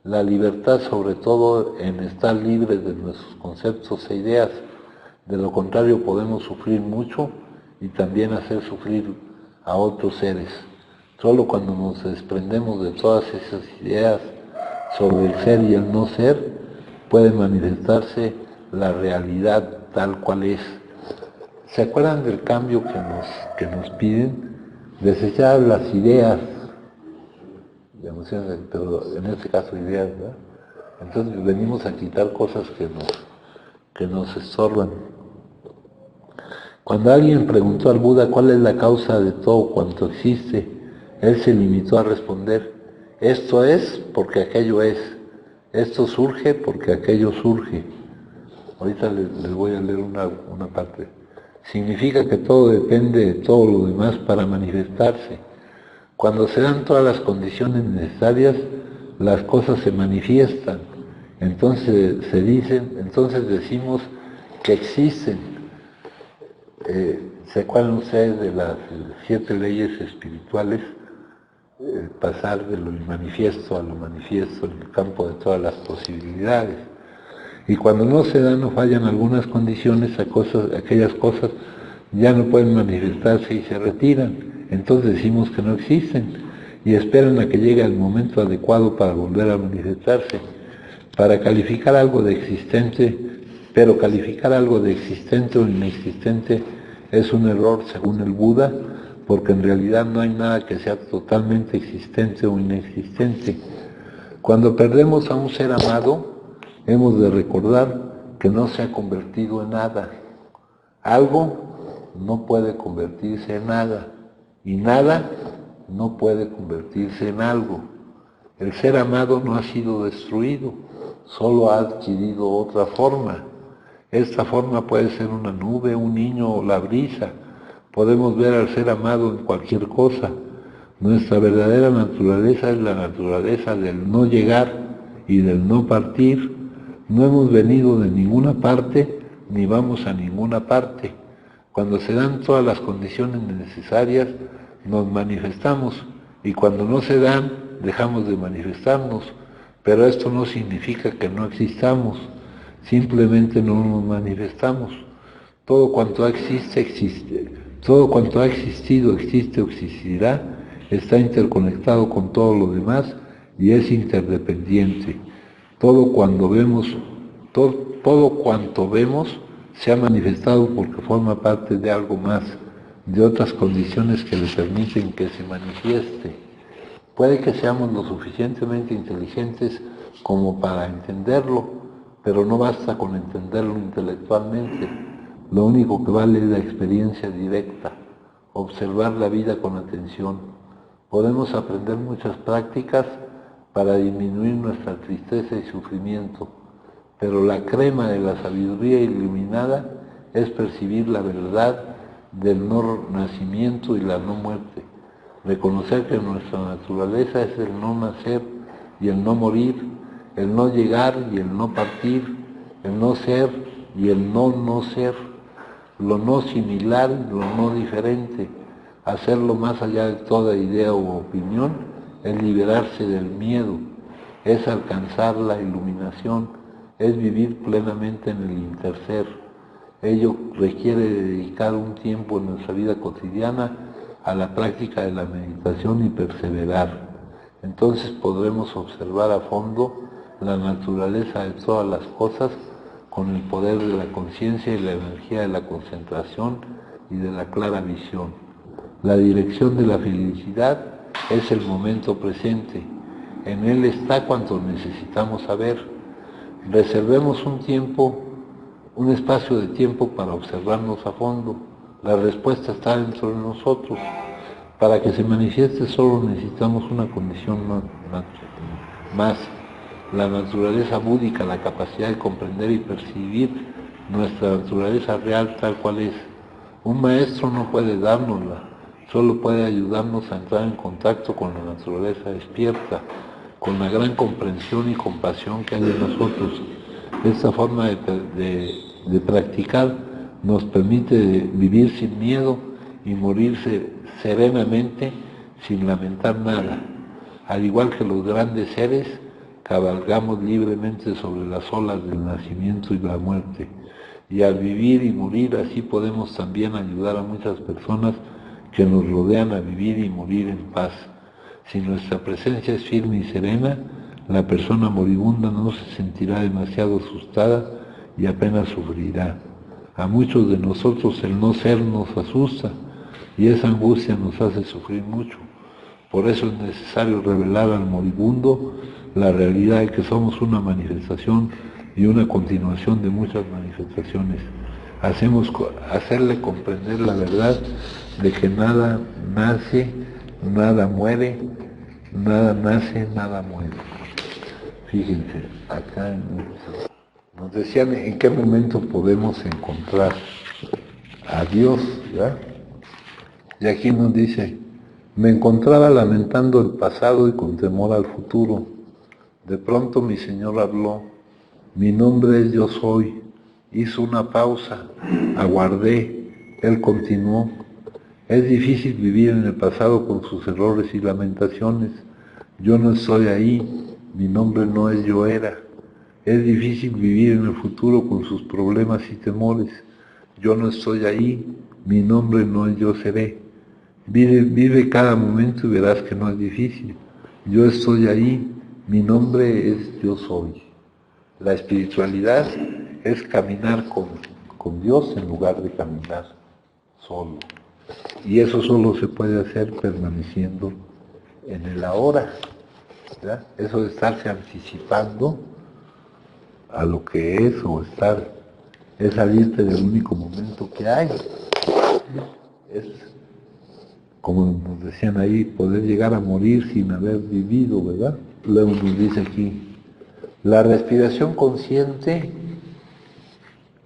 La libertad sobre todo en estar libres de nuestros conceptos e ideas. De lo contrario podemos sufrir mucho y también hacer sufrir a otros seres. Solo cuando nos desprendemos de todas esas ideas sobre el ser y el no ser, puede manifestarse la realidad tal cual es. ¿Se acuerdan del cambio que nos piden? Desechar las ideas, emociones, pero en este caso ideas, ¿verdad? Entonces venimos a quitar cosas que nos estorban. Cuando alguien preguntó al Buda cuál es la causa de todo cuanto existe, él se limitó a responder: esto es porque aquello es, esto surge porque aquello surge. Ahorita les voy a leer una parte. Significa que todo depende de todo lo demás para manifestarse. Cuando se dan todas las condiciones necesarias, las cosas se manifiestan. Entonces decimos que existen. ¿Se acuerdan ustedes de las 7 leyes espirituales? Pasar de lo manifiesto a lo manifiesto en el campo de todas las posibilidades. Y cuando no se dan o fallan algunas condiciones, aquellas cosas ya no pueden manifestarse y se retiran. Entonces decimos que no existen y esperan a que llegue el momento adecuado para volver a manifestarse. Para calificar algo de existente, pero calificar algo de existente o inexistente es un error según el Buda, porque en realidad no hay nada que sea totalmente existente o inexistente. Cuando perdemos a un ser amado, hemos de recordar que no se ha convertido en nada. Algo no puede convertirse en nada, y nada no puede convertirse en algo. El ser amado no ha sido destruido, solo ha adquirido otra forma. Esta forma puede ser una nube, un niño o la brisa. Podemos ver al ser amado en cualquier cosa. Nuestra verdadera naturaleza es la naturaleza del no llegar y del no partir. No hemos venido de ninguna parte ni vamos a ninguna parte. Cuando se dan todas las condiciones necesarias, nos manifestamos, y cuando no se dan, dejamos de manifestarnos. Pero esto no significa que no existamos, simplemente no nos manifestamos. Todo cuanto existe. Todo cuanto ha existido, existe o existirá, está interconectado con todo lo demás y es interdependiente. Todo cuanto vemos se ha manifestado porque forma parte de algo más, de otras condiciones que le permiten que se manifieste. Puede que seamos lo suficientemente inteligentes como para entenderlo, pero no basta con entenderlo intelectualmente. Lo único que vale es la experiencia directa, observar la vida con atención. Podemos aprender muchas prácticas para disminuir nuestra tristeza y sufrimiento, pero la crema de la sabiduría iluminada es percibir la verdad del no nacimiento y la no muerte. Reconocer que nuestra naturaleza es el no nacer y el no morir, el no llegar y el no partir, el no ser y el no no ser, lo no similar y lo no diferente. Hacerlo más allá de toda idea u opinión es liberarse del miedo, es alcanzar la iluminación, es vivir plenamente en el interser. Ello requiere dedicar un tiempo en nuestra vida cotidiana a la práctica de la meditación y perseverar. Entonces podremos observar a fondo la naturaleza de todas las cosas con el poder de la conciencia y la energía de la concentración y de la clara visión. La dirección de la felicidad es el momento presente. En él está cuanto necesitamos saber. Reservemos un espacio de tiempo para observarnos a fondo. La respuesta está dentro de nosotros. Para que se manifieste solo necesitamos una condición más. La naturaleza búdica, la capacidad de comprender y percibir nuestra naturaleza real tal cual es. Un maestro no puede dárnosla, solo puede ayudarnos a entrar en contacto con la naturaleza despierta, con la gran comprensión y compasión que hay en nosotros. Esta forma de practicar nos permite vivir sin miedo y morirse serenamente sin lamentar nada. Al igual que los grandes seres, cabalgamos libremente sobre las olas del nacimiento y la muerte. Y al vivir y morir así podemos también ayudar a muchas personas que nos rodean a vivir y morir en paz. Si nuestra presencia es firme y serena, la persona moribunda no se sentirá demasiado asustada y apenas sufrirá. A muchos de nosotros el no ser nos asusta y esa angustia nos hace sufrir mucho. Por eso es necesario revelar al moribundo la realidad de que somos una manifestación y una continuación de muchas manifestaciones. Hacerle comprender la verdad de que nada nace, nada muere, nada nace, nada muere. Fíjense, acá en Nos decían en qué momento podemos encontrar a Dios, ¿verdad? Y aquí nos dice, me encontraba lamentando el pasado y con temor al futuro. De pronto mi Señor habló, mi nombre es Yo Soy. Hizo una pausa, aguardé, Él continuó. Es difícil vivir en el pasado con sus errores y lamentaciones. Yo no estoy ahí, mi nombre no es Yo Era. Es difícil vivir en el futuro con sus problemas y temores. Yo no estoy ahí, mi nombre no es Yo Seré. Vive cada momento y verás que no es difícil. Yo estoy ahí, mi nombre es Yo Soy. La espiritualidad es caminar con Dios en lugar de caminar solo. Y eso solo se puede hacer permaneciendo en el ahora, ¿verdad? Eso de estarse anticipando a lo que es o es salirte del único momento que hay. Es, como nos decían ahí, poder llegar a morir sin haber vivido, ¿verdad? Luego nos dice aquí, la respiración consciente,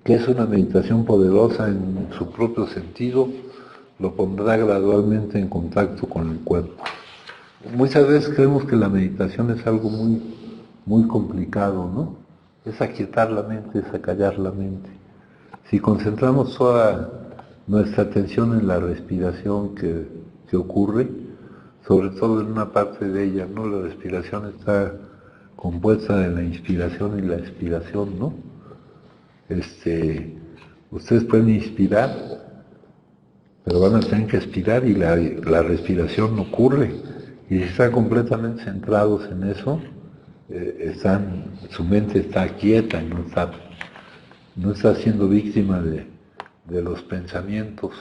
que es una meditación poderosa en su propio sentido, lo pondrá gradualmente en contacto con el cuerpo. Muchas veces creemos que la meditación es algo muy complicado, ¿no? Es aquietar la mente, es acallar la mente. Si concentramos toda nuestra atención en la respiración que ocurre, sobre todo en una parte de ella, ¿no? La respiración está compuesta de la inspiración y la expiración, ¿no? Ustedes pueden inspirar, pero van a tener que expirar y la respiración no ocurre. Y si están completamente centrados en eso, su mente está quieta, no está siendo víctima de los pensamientos.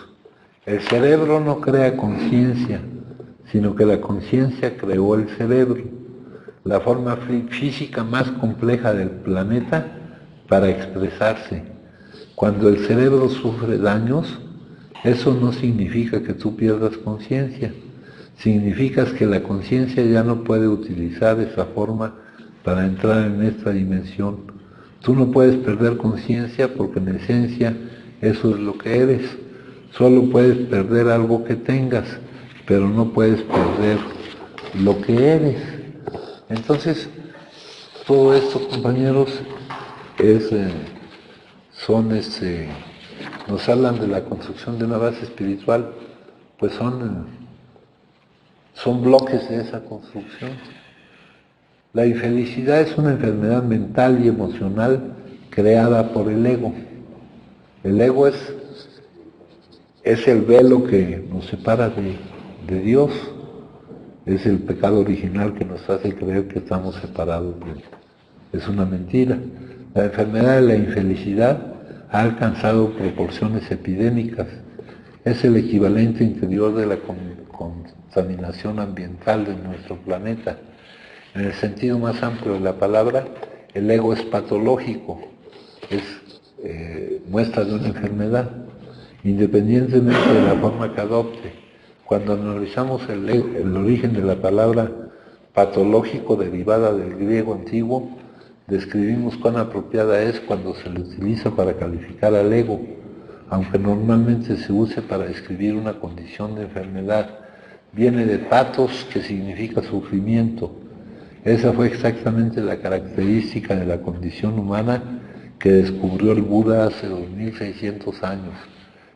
El cerebro no crea conciencia, sino que la conciencia creó el cerebro, la forma física más compleja del planeta para expresarse. Cuando el cerebro sufre daños, eso no significa que tú pierdas conciencia, significa que la conciencia ya no puede utilizar esa forma para entrar en esta dimensión. Tú no puedes perder conciencia porque en esencia eso es lo que eres. Solo puedes perder algo que tengas, pero no puedes perder lo que eres. Entonces, todo esto, compañeros, nos hablan de la construcción de una base espiritual, pues son bloques de esa construcción. La infelicidad es una enfermedad mental y emocional creada por el ego. El ego es el velo que nos separa de Dios, es el pecado original que nos hace creer que estamos separados de Él. Es una mentira. La enfermedad de la infelicidad ha alcanzado proporciones epidémicas. Es el equivalente interior de la contaminación ambiental de nuestro planeta. En el sentido más amplio de la palabra, el ego es patológico, es muestra de una enfermedad, independientemente de la forma que adopte. Cuando analizamos el origen de la palabra patológico derivada del griego antiguo, describimos cuán apropiada es cuando se le utiliza para calificar al ego, aunque normalmente se use para describir una condición de enfermedad. Viene de patos, que significa sufrimiento. Esa fue exactamente la característica de la condición humana que descubrió el Buda hace 2600 años.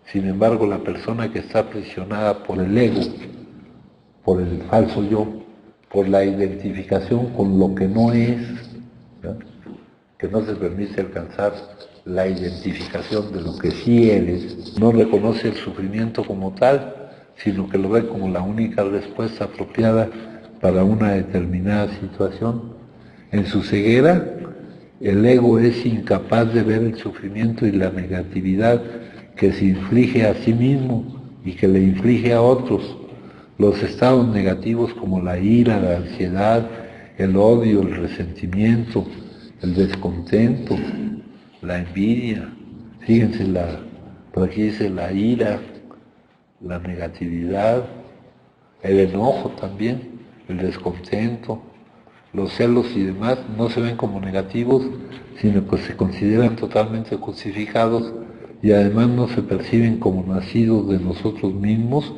Sin embargo, la persona que está aprisionada por el ego, por el falso yo, por la identificación con lo que no es, ¿verdad?, que no te permite alcanzar la identificación de lo que sí eres, no reconoce el sufrimiento como tal, sino que lo ve como la única respuesta apropiada para una determinada situación. En su ceguera, el ego es incapaz de ver el sufrimiento y la negatividad que se inflige a sí mismo y que le inflige a otros. Los estados negativos como la ira, la ansiedad, el odio, el resentimiento, el descontento, la envidia. Fíjense, por aquí dice la ira, la negatividad, el enojo también, el descontento, los celos y demás no se ven como negativos, sino que se consideran totalmente justificados y además no se perciben como nacidos de nosotros mismos,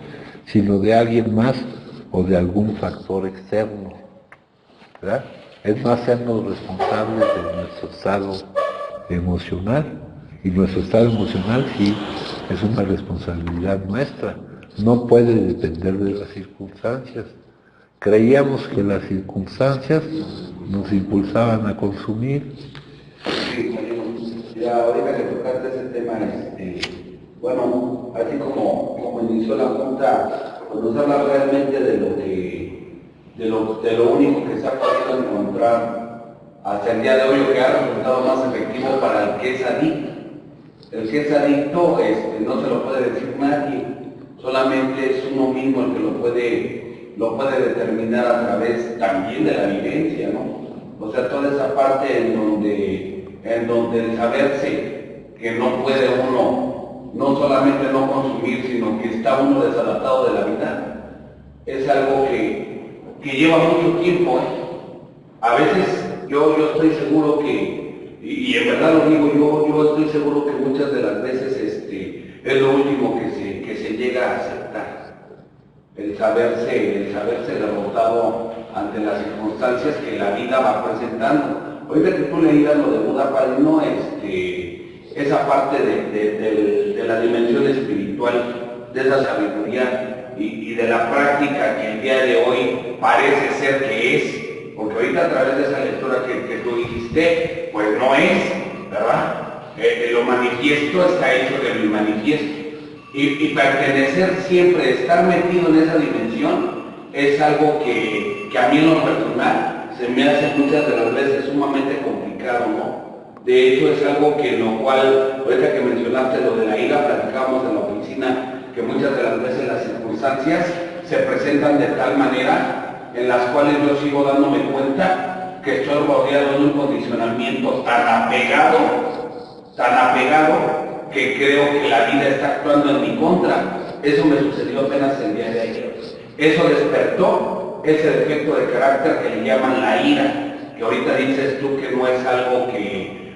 sino de alguien más o de algún factor externo, ¿verdad? Es no hacernos responsables de nuestro estado emocional, y nuestro estado emocional sí es una responsabilidad nuestra, no puede depender de las circunstancias. Creíamos que las circunstancias nos impulsaban a consumir. Sí, ya ahorita que tocaste ese tema, bueno, así como inició la junta, pues nos habla realmente de lo único que se ha podido encontrar hasta el día de hoy, o que ha resultado más efectivo para el que es adicto. El que es adicto no se lo puede decir nadie, solamente es uno mismo el que lo puede determinar a través también de la vivencia, ¿no? O sea, toda esa parte en donde el saberse que no puede uno, no solamente no consumir, sino que está uno desadaptado de la vida, es algo que lleva mucho tiempo, ¿eh? A veces yo estoy seguro que, y en verdad lo digo, yo estoy seguro que muchas de las veces es lo último que se llega a aceptar. El saberse derrotado ante las circunstancias que la vida va presentando. Ahorita que tú leías lo de Buda Padrino, esa parte de la dimensión espiritual, de esa sabiduría y de la práctica que el día de hoy parece ser que es, porque ahorita a través de esa lectura que tú dijiste, pues no es, ¿verdad? Lo manifiesto está hecho de mi manifiesto. Y pertenecer siempre, estar metido en esa dimensión, es algo que a mí en lo personal se me hace muchas de las veces sumamente complicado, ¿no? De hecho es algo que en lo cual, ahorita que mencionaste lo de la ira, platicábamos en la oficina, que muchas de las veces las circunstancias se presentan de tal manera en las cuales yo sigo dándome cuenta que estoy rodeado de un condicionamiento tan apegado, que creo que la vida está actuando en mi contra. Eso me sucedió apenas el día de ayer. Eso despertó ese defecto de carácter que le llaman la ira, que ahorita dices tú que no es algo que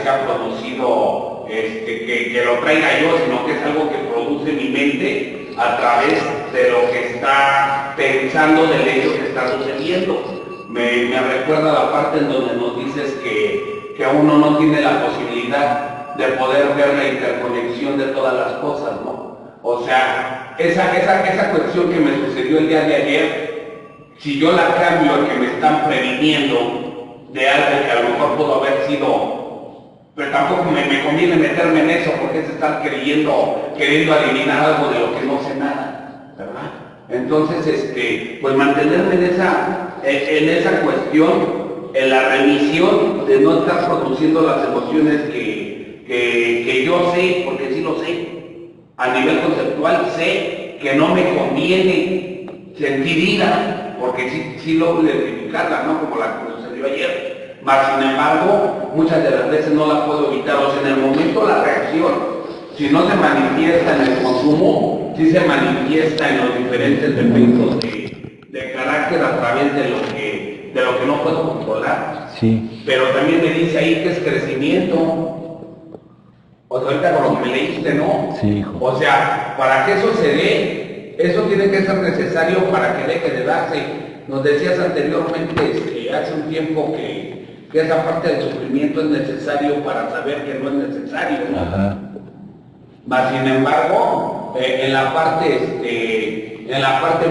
se ha producido, que lo traiga yo, sino que es algo que produce mi mente a través de lo que está pensando del hecho que está sucediendo. Me recuerda la parte en donde nos dices que uno no tiene la posibilidad de poder ver la interconexión de todas las cosas, ¿no? O sea, esa cuestión que me sucedió el día de ayer, si yo la cambio a que me están previniendo de algo que a lo mejor pudo haber sido, pero tampoco me conviene meterme en eso, porque es estar queriendo adivinar algo de lo que no sé nada, ¿verdad? Entonces, pues mantenerme en esa cuestión, en la remisión de no estar produciendo las emociones que yo sé, porque sí lo sé, a nivel conceptual sé que no me conviene sentir ira, porque sí logro identificarla, ¿no? Como la que sucedió ayer. Mas, sin embargo, muchas de las veces no la puedo evitar. O sea, en el momento la reacción, si no se manifiesta en el consumo, sí se manifiesta en los diferentes defectos de carácter a través de lo que no puedo controlar. Sí. Pero también me dice ahí que es crecimiento. O sea, ahorita con lo que me leíste, ¿no? Sí, hijo. O sea, para que eso se dé, eso tiene que ser necesario para que deje de darse. Nos decías anteriormente, hace un tiempo, que esa parte del sufrimiento es necesario para saber que no es necesario, ¿no? Ajá. Mas, sin embargo, en la parte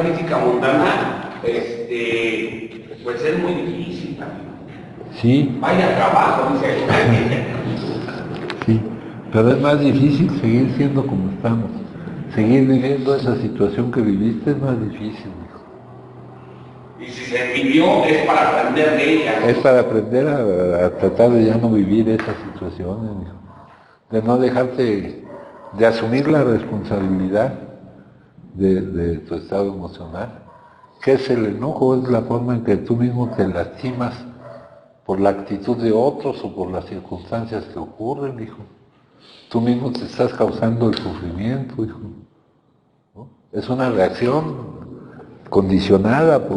física mundana, pues es muy difícil también. Sí. Vaya trabajo, dice él. Sí, pero es más difícil seguir siendo como estamos. Seguir viviendo esa situación que viviste es más difícil, hijo. Y si se vivió es para aprender de ella. Es para aprender a tratar de ya no vivir esas situaciones, hijo. De no dejarte, de asumir la responsabilidad de tu estado emocional. ¿Qué es el enojo? Es la forma en que tú mismo te lastimas por la actitud de otros o por las circunstancias que ocurren, hijo. Tú mismo te estás causando el sufrimiento, hijo, ¿no? Es una reacción condicionada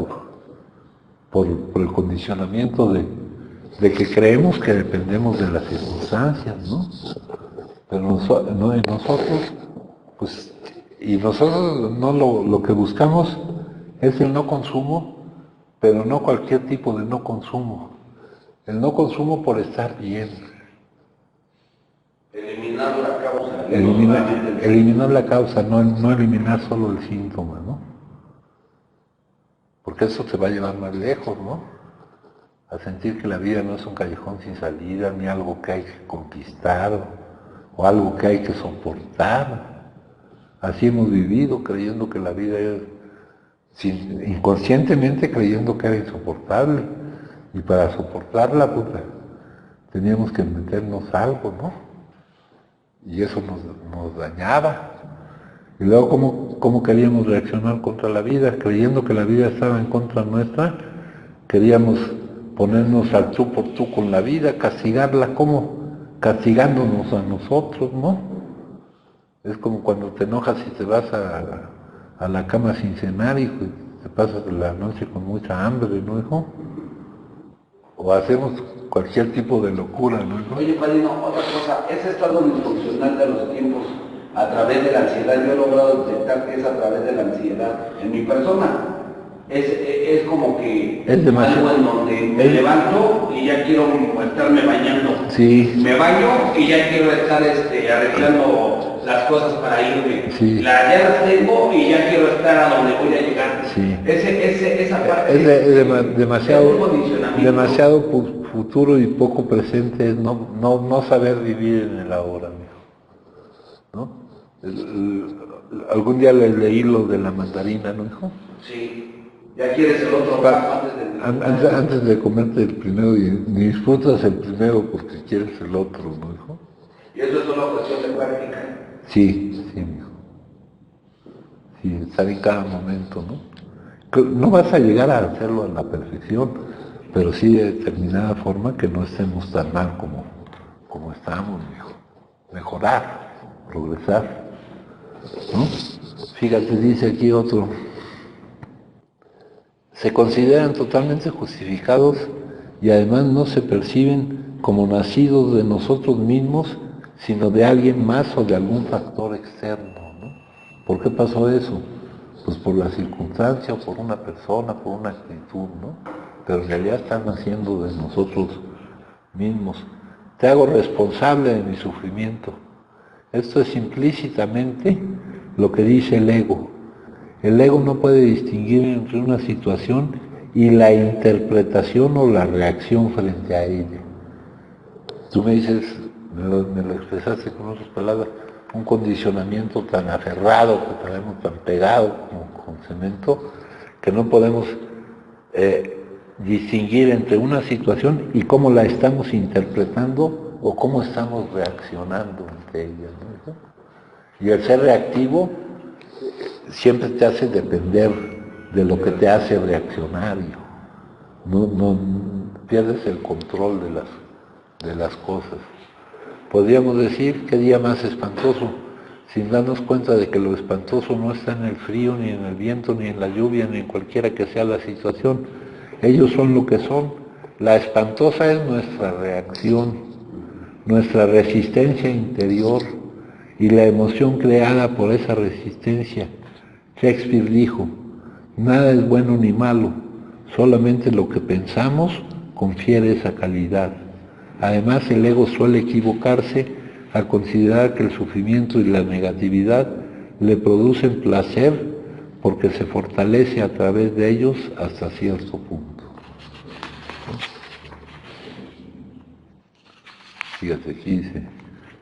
por el condicionamiento de que creemos que dependemos de las circunstancias, ¿no? Pero no, en nosotros, pues, y nosotros no lo que buscamos es el no consumo, pero no cualquier tipo de no consumo. El no consumo por estar bien. Eliminar la causa. Eliminar la causa, no eliminar solo el síntoma, ¿no? Porque eso te va a llevar más lejos, ¿no? A sentir que la vida no es un callejón sin salida, ni algo que hay que conquistar, o algo que hay que soportar. Así hemos vivido, creyendo que la vida es, inconscientemente creyendo que era insoportable. Y para soportarla, puta, teníamos que meternos algo, ¿no? Y eso nos dañaba. Y luego, ¿cómo queríamos reaccionar contra la vida? Creyendo que la vida estaba en contra nuestra, queríamos ponernos al tú por tú con la vida, castigarla, ¿cómo? Castigándonos a nosotros, ¿no? Es como cuando te enojas y te vas a la cama sin cenar y te pasas la noche con mucha hambre, ¿no, hijo? O hacemos cualquier tipo de locura, ¿no, hijo? Oye, padrino, otra cosa, ese estado disfuncional de los tiempos a través de la ansiedad, yo he logrado detectar que es a través de la ansiedad en mi persona. Es como que es demasiado, algo en donde me levanto y ya quiero estarme bañando. Sí. Me baño y ya quiero estar arreglando las cosas para irme. Sí. Ya las tengo y ya quiero estar a donde voy a llegar. Sí. Esa parte es demasiado futuro y poco presente, es no saber vivir en el ahora, ¿no? Algún día les leí lo de la mandarina, ¿no, hijo? Sí. Ya quieres el otro antes de comerte el primero y ni disfrutas el primero porque quieres el otro, ¿no, hijo? Y eso es una cuestión de práctica. Sí, mijo. Sí, estar en cada momento, ¿no? No vas a llegar a hacerlo a la perfección, pero sí de determinada forma que no estemos tan mal como estamos, mijo. Mejorar, progresar, ¿no? Fíjate, dice aquí otro. Se consideran totalmente justificados y además no se perciben como nacidos de nosotros mismos, sino de alguien más o de algún factor externo, ¿no? ¿Por qué pasó eso? Pues por la circunstancia o por una persona, por una actitud, ¿no? Pero en realidad están naciendo de nosotros mismos. Te hago responsable de mi sufrimiento. Esto es implícitamente lo que dice el ego. El ego no puede distinguir entre una situación y la interpretación o la reacción frente a ella. Tú me dices, me lo expresaste con otras palabras, un condicionamiento tan aferrado que tenemos tan pegado como con cemento, que no podemos distinguir entre una situación y cómo la estamos interpretando o cómo estamos reaccionando ante ella, ¿no? Y el ser reactivo siempre te hace depender de lo que te hace reaccionar, hijo. No pierdes el control de las cosas. Podríamos decir, qué día más espantoso, sin darnos cuenta de que lo espantoso no está en el frío, ni en el viento, ni en la lluvia, ni en cualquiera que sea la situación. Ellos son lo que son. La espantosa es nuestra reacción, nuestra resistencia interior y la emoción creada por esa resistencia. Shakespeare dijo, nada es bueno ni malo, solamente lo que pensamos confiere esa calidad. Además, el ego suele equivocarse al considerar que el sufrimiento y la negatividad le producen placer porque se fortalece a través de ellos hasta cierto punto. Fíjate, aquí dice,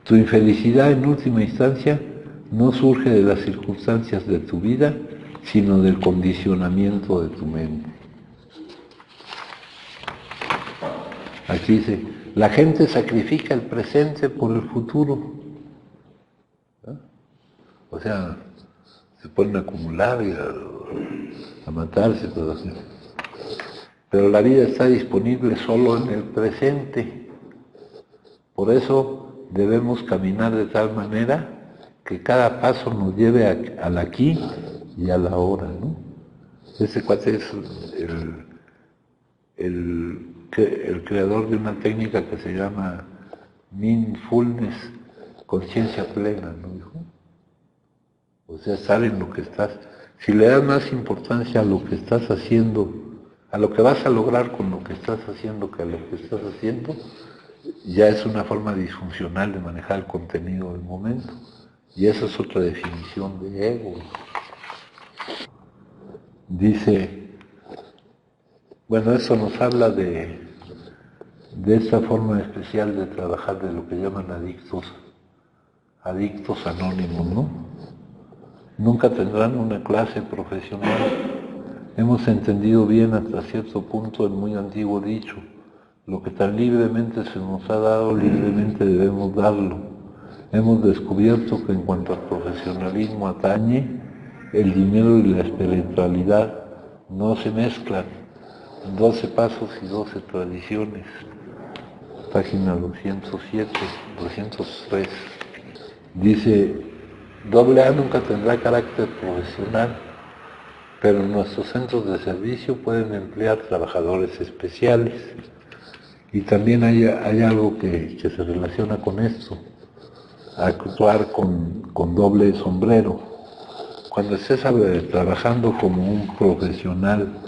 tu infelicidad en última instancia no surge de las circunstancias de tu vida, sino del condicionamiento de tu mente. Aquí dice, la gente sacrifica el presente por el futuro. ¿No? O sea, se ponen a acumular y a matarse, pero la vida está disponible solo en el presente. Por eso debemos caminar de tal manera que cada paso nos lleve al aquí y a la ahora, ¿no? Ese cuate es el creador de una técnica que se llama mindfulness, conciencia plena, ¿no dijo? O sea, saben lo que estás. Si le das más importancia a lo que estás haciendo, a lo que vas a lograr con lo que estás haciendo que a lo que estás haciendo, ya es una forma disfuncional de manejar el contenido del momento. Y esa es otra definición de ego. Dice, bueno, eso nos habla de esta forma especial de trabajar, de lo que llaman adictos anónimos, ¿no? Nunca tendrán una clase profesional. Hemos entendido bien hasta cierto punto el muy antiguo dicho, lo que tan libremente se nos ha dado, libremente debemos darlo. Hemos descubierto que en cuanto al profesionalismo atañe, el dinero y la espiritualidad no se mezclan. 12 pasos y 12 tradiciones. Página 207, 203. Dice, AA nunca tendrá carácter profesional, pero nuestros centros de servicio pueden emplear trabajadores especiales. Y también hay algo que se relaciona con esto, actuar con doble sombrero. Cuando estés trabajando como un profesional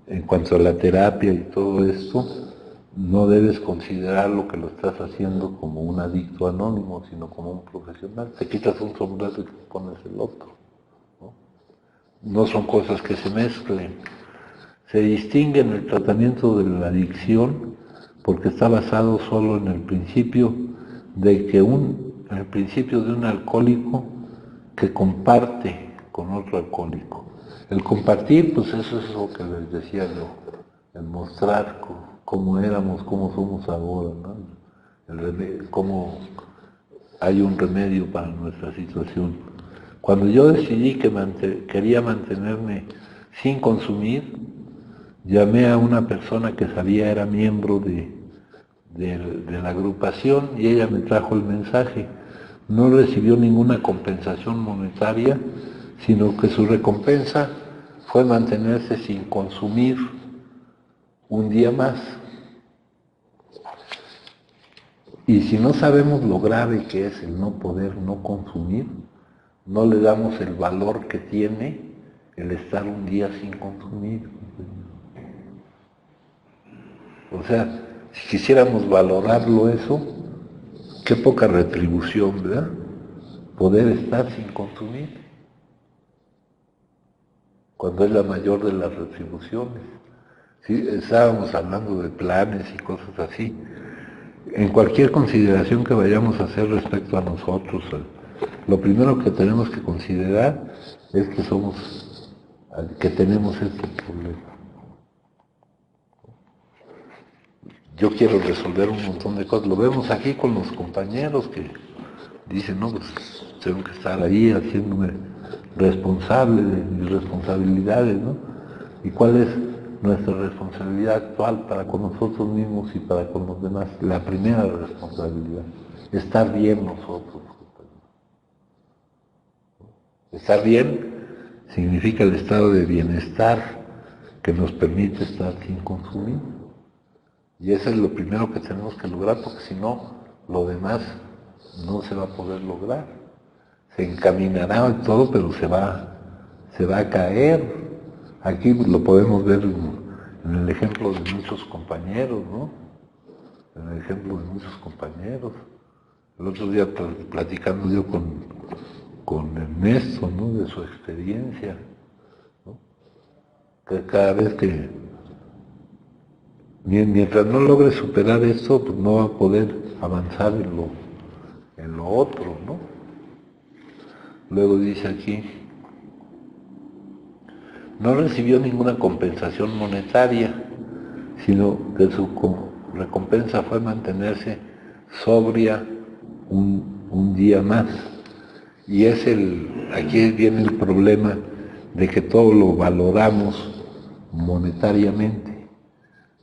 en cuanto a la terapia y todo esto, no debes considerar lo que lo estás haciendo como un adicto anónimo, sino como un profesional. Te quitas un sombrero y te pones el otro, ¿no? No son cosas que se mezclen. Se distingue en el tratamiento de la adicción porque está basado solo en el principio de un alcohólico que comparte con otro alcohólico. El compartir, pues eso es lo que les decía yo, el mostrar cómo éramos, cómo somos ahora, ¿no? Cómo hay un remedio para nuestra situación. Cuando yo decidí que quería mantenerme sin consumir, llamé a una persona que sabía era miembro de la agrupación y ella me trajo el mensaje. No recibió ninguna compensación monetaria, sino que su recompensa fue mantenerse sin consumir un día más. Y si no sabemos lo grave que es el no poder no consumir, no le damos el valor que tiene el estar un día sin consumir. O sea, si quisiéramos valorarlo eso, qué poca retribución, ¿verdad? Poder estar sin consumir, cuando es la mayor de las retribuciones. ¿Sí? Estábamos hablando de planes y cosas así. En cualquier consideración que vayamos a hacer respecto a nosotros, lo primero que tenemos que considerar es que tenemos este problema. Yo quiero resolver un montón de cosas. Lo vemos aquí con los compañeros que dicen, no, pues tengo que estar ahí haciéndome responsable de mis responsabilidades, ¿no? ¿Y cuál es nuestra responsabilidad actual para con nosotros mismos y para con los demás? La primera responsabilidad, estar bien nosotros. Estar bien significa el estado de bienestar que nos permite estar sin consumir. Y eso es lo primero que tenemos que lograr, porque si no, lo demás no se va a poder lograr. Se encaminará todo, pero se va a caer. Aquí lo podemos ver en el ejemplo de muchos compañeros, ¿no? En el ejemplo de muchos compañeros. El otro día platicando yo con Ernesto, ¿no? De su experiencia, ¿no? Que cada vez que mientras no logre superar esto, pues no va a poder avanzar en lo otro, ¿no? Luego dice aquí, no recibió ninguna compensación monetaria, sino que su recompensa fue mantenerse sobria un día más. Y aquí viene el problema de que todo lo valoramos monetariamente.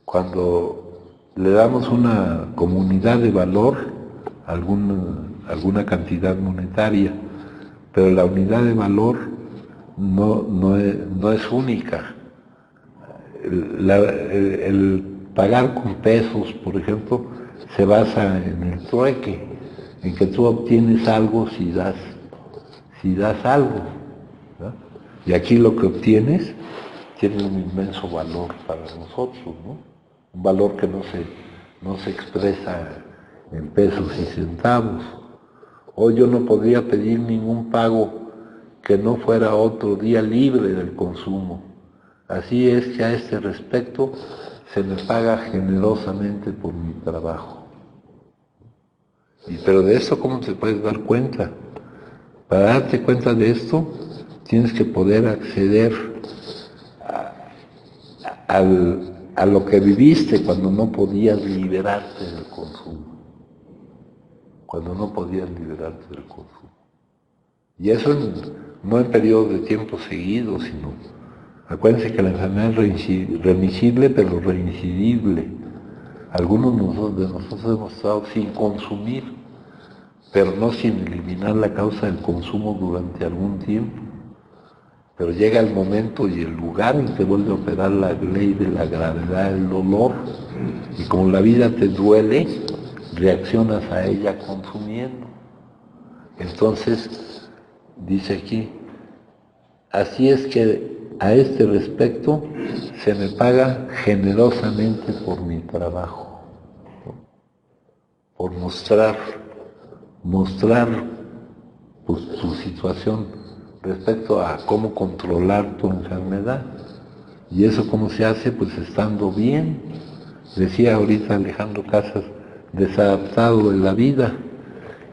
Cuando le damos una comunidad de valor, alguna cantidad monetaria, pero la unidad de valor no es única. El pagar con pesos, por ejemplo, se basa en el trueque, en que tú obtienes algo si das algo, ¿no? Y aquí lo que obtienes tiene un inmenso valor para nosotros, ¿no? Un valor que no se expresa en pesos y centavos. Hoy yo no podría pedir ningún pago que no fuera otro día libre del consumo. Así es que a este respecto se me paga generosamente por mi trabajo. Pero de esto, ¿cómo te puedes dar cuenta? Para darte cuenta de esto, tienes que poder acceder a lo que viviste cuando no podías liberarte del consumo. Cuando no podías liberarte del consumo. Y eso no en periodos de tiempo seguidos, sino, acuérdense que la enfermedad es remisible, pero reincidible. Algunos de nosotros hemos estado sin consumir, pero no sin eliminar la causa del consumo durante algún tiempo. Pero llega el momento y el lugar en que vuelve a operar la ley de la gravedad del dolor, y como la vida te duele, reaccionas a ella consumiendo. Entonces, dice aquí, así es que a este respecto se me paga generosamente por mi trabajo, ¿no? Por mostrar pues, tu situación respecto a cómo controlar tu enfermedad. ¿Y eso cómo se hace? Pues estando bien. Decía ahorita Alejandro Casas, desadaptado de la vida,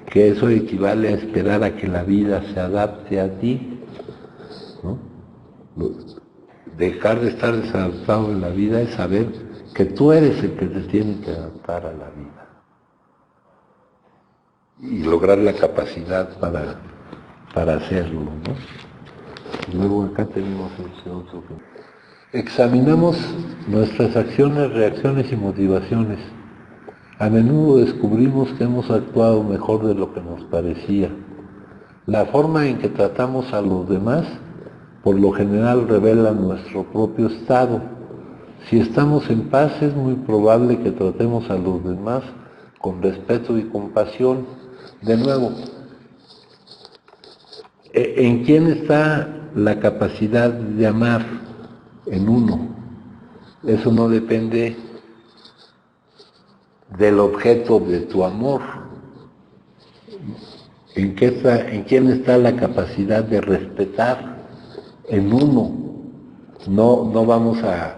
que eso equivale a esperar a que la vida se adapte a ti, ¿no? Dejar de estar desadaptado de la vida es saber que tú eres el que te tiene que adaptar a la vida y lograr la capacidad para hacerlo, ¿no? Luego acá tenemos ese otro. Examinamos nuestras acciones, reacciones y motivaciones. A menudo descubrimos que hemos actuado mejor de lo que nos parecía. La forma en que tratamos a los demás, por lo general, revela nuestro propio estado. Si estamos en paz, es muy probable que tratemos a los demás con respeto y compasión. De nuevo, ¿en quién está la capacidad de amar? En uno. Eso no depende del objeto de tu amor. ¿En quién está la capacidad de respetar? En uno. No vamos a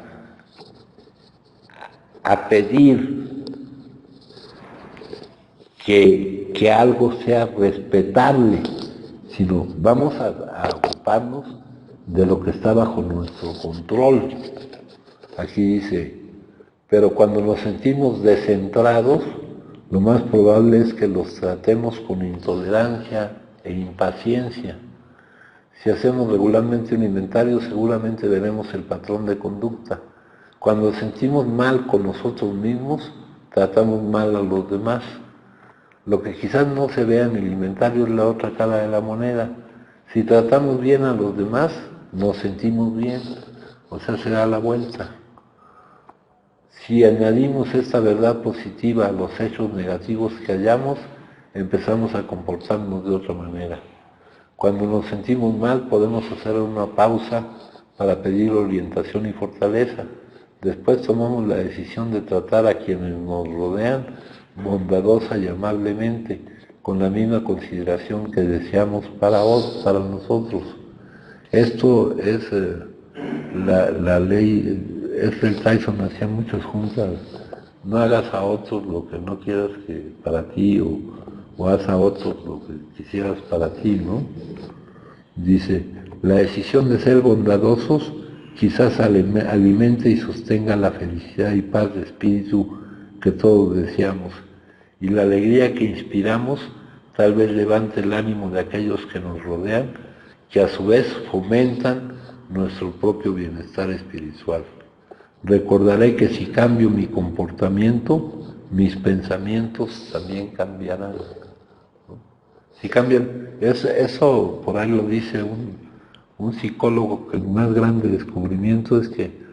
pedir que algo sea respetable, sino vamos a ocuparnos de lo que está bajo nuestro control. Aquí dice, pero cuando nos sentimos descentrados, lo más probable es que los tratemos con intolerancia e impaciencia. Si hacemos regularmente un inventario, seguramente veremos el patrón de conducta. Cuando nos sentimos mal con nosotros mismos, tratamos mal a los demás. Lo que quizás no se vea en el inventario es la otra cara de la moneda. Si tratamos bien a los demás, nos sentimos bien, o sea, se da la vuelta. Si añadimos esta verdad positiva a los hechos negativos que hallamos, empezamos a comportarnos de otra manera. Cuando nos sentimos mal, podemos hacer una pausa para pedir orientación y fortaleza. Después tomamos la decisión de tratar a quienes nos rodean bondadosa y amablemente, con la misma consideración que deseamos para nosotros. Esto es la ley. F. Tyson hacía muchas juntas. No hagas a otros lo que no quieras que para ti, o haz a otros lo que quisieras para ti, ¿no? Dice, la decisión de ser bondadosos quizás alimente y sostenga la felicidad y paz de espíritu que todos deseamos, y la alegría que inspiramos tal vez levante el ánimo de aquellos que nos rodean, que a su vez fomentan nuestro propio bienestar espiritual. Recordaré que si cambio mi comportamiento, mis pensamientos también cambiarán, ¿no? Si cambian, eso por ahí lo dice un psicólogo, que el más grande descubrimiento es que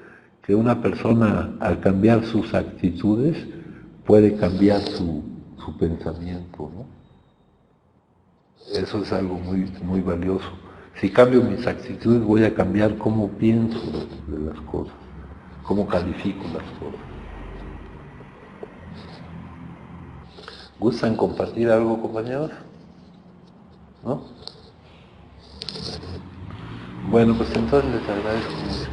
una persona al cambiar sus actitudes puede cambiar su pensamiento, ¿no? Eso es algo muy, muy valioso. Si cambio mis actitudes voy a cambiar cómo pienso de las cosas, cómo califico las cosas. ¿Gustan compartir algo, compañeros? ¿No? Bueno, pues entonces les agradezco mucho.